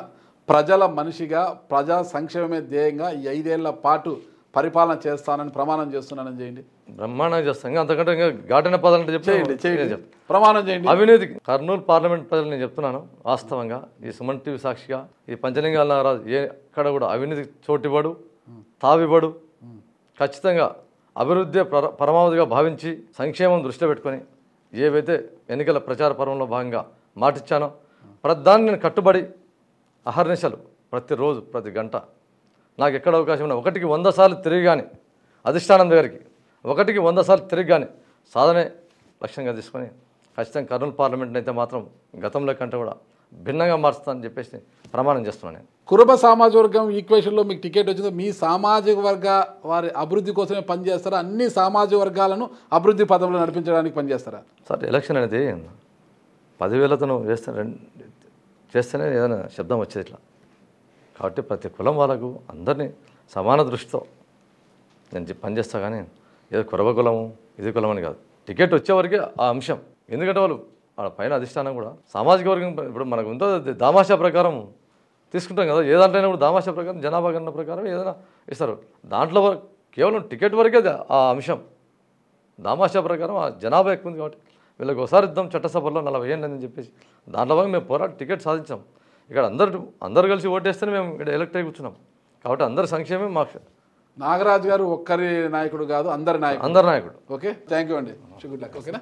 ప్రజల మనిషిగా ప్రజా సంక్షేమమే ధ్యేయంగా ఈ 5 ఏళ్ల పాటు పరిపాలన చేస్తానని ప్రమాణం చేస్తున్నానని చేయండి. బ్రహ్మాండంగా చేస్తాం. అంతకంటే ఇంకా ఘాటైన పదాలంటే చేయండి, ప్రమాణం చేయండి. అవినీతికి కర్నూలు పార్లమెంట్ ప్రజలు నేను చెప్తున్నాను వాస్తవంగా ఈ సుమన్ టీవీ సాక్షిగా ఈ పంచలింగాల నాగరాజు ఎక్కడ కూడా అవినీతికి చోటివ్వడు, తావివ్వడు. ఖచ్చితంగా అభివృద్ధి పరమావధిగా భావించి సంక్షేమం దృష్టిలో పెట్టుకొని ఏవైతే ఎన్నికల ప్రచార పర్వంలో భాగంగా మాటిచ్చానో ప్రతిదాన్ని నేను కట్టుబడి అహర్నిశలు ప్రతిరోజు ప్రతి గంట నాకు ఎక్కడ అవకాశం ఉన్నా 1కి 100 సార్లు తిరిగి కానీ అధిష్టానం దగ్గరికి 1కి 100 సార్లు తిరిగి కానీ సాధనే లక్ష్యంగా తీసుకొని ఖచ్చితంగా కర్నూలు పార్లమెంట్ని అయితే మాత్రం గతంలో కంటే కూడా భిన్నంగా మారుస్తానని చెప్పేసి ప్రమాణం చేస్తున్నాను. నేను కురుబ సామాజిక వర్గం ఈక్వేషన్లో మీకు టికెట్ వచ్చిందో మీ సామాజిక వర్గ వారి అభివృద్ధి కోసమే పనిచేస్తారా? అన్ని సామాజిక వర్గాలను అభివృద్ధి పదంలో నడిపించడానికి పనిచేస్తారా? సార్ ఎలక్షన్ అనేది 10,000తో చేస్తేనే ఏదైనా శబ్దం వచ్చేది ఇట్లా. కాబట్టి ప్రతి కులం వాళ్ళకు అందరినీ సమాన దృష్టితో నేను పనిచేస్తా. కానీ ఏదో కురవ కులము ఇది కులం అని కాదు. టికెట్ వచ్చేవరకే ఆ అంశం. ఎందుకంటే వాళ్ళు వాళ్ళ పైన అధిష్టానం కూడా సామాజిక వర్గం ఇప్పుడు మనకు ఉందో దామాషా ప్రకారం తీసుకుంటాం కదా. ఏ దాంట్లో కూడా దామాషా ప్రకారం జనాభా గణన ప్రకారం ఏదైనా ఇస్తారు. దాంట్లో కేవలం టికెట్ వరకే ఆ అంశం. దామాషా ప్రకారం ఆ జనాభా ఎక్కువ ఉంది కాబట్టి వీళ్ళకి ఒకసారి ఇద్దాం చట్టసభలో 40 ఏళ్ళు అని చెప్పేసి దాంట్లో భాగంగా మేము పోరాడి టికెట్ సాధించాం. ఇక్కడ అందరూ కలిసి ఓటేస్తేనే మేము ఇక్కడ ఎలక్ట్ అయి కూర్చున్నాం. కాబట్టి అందరి సంక్షేమం మాకు. నాగరాజు గారు ఒక్కరి నాయకుడు కాదు, అందరి నాయకుడు. అందరి నాయకుడు. ఓకే, థ్యాంక్ యూ అండి. Good luck. ఓకేనా.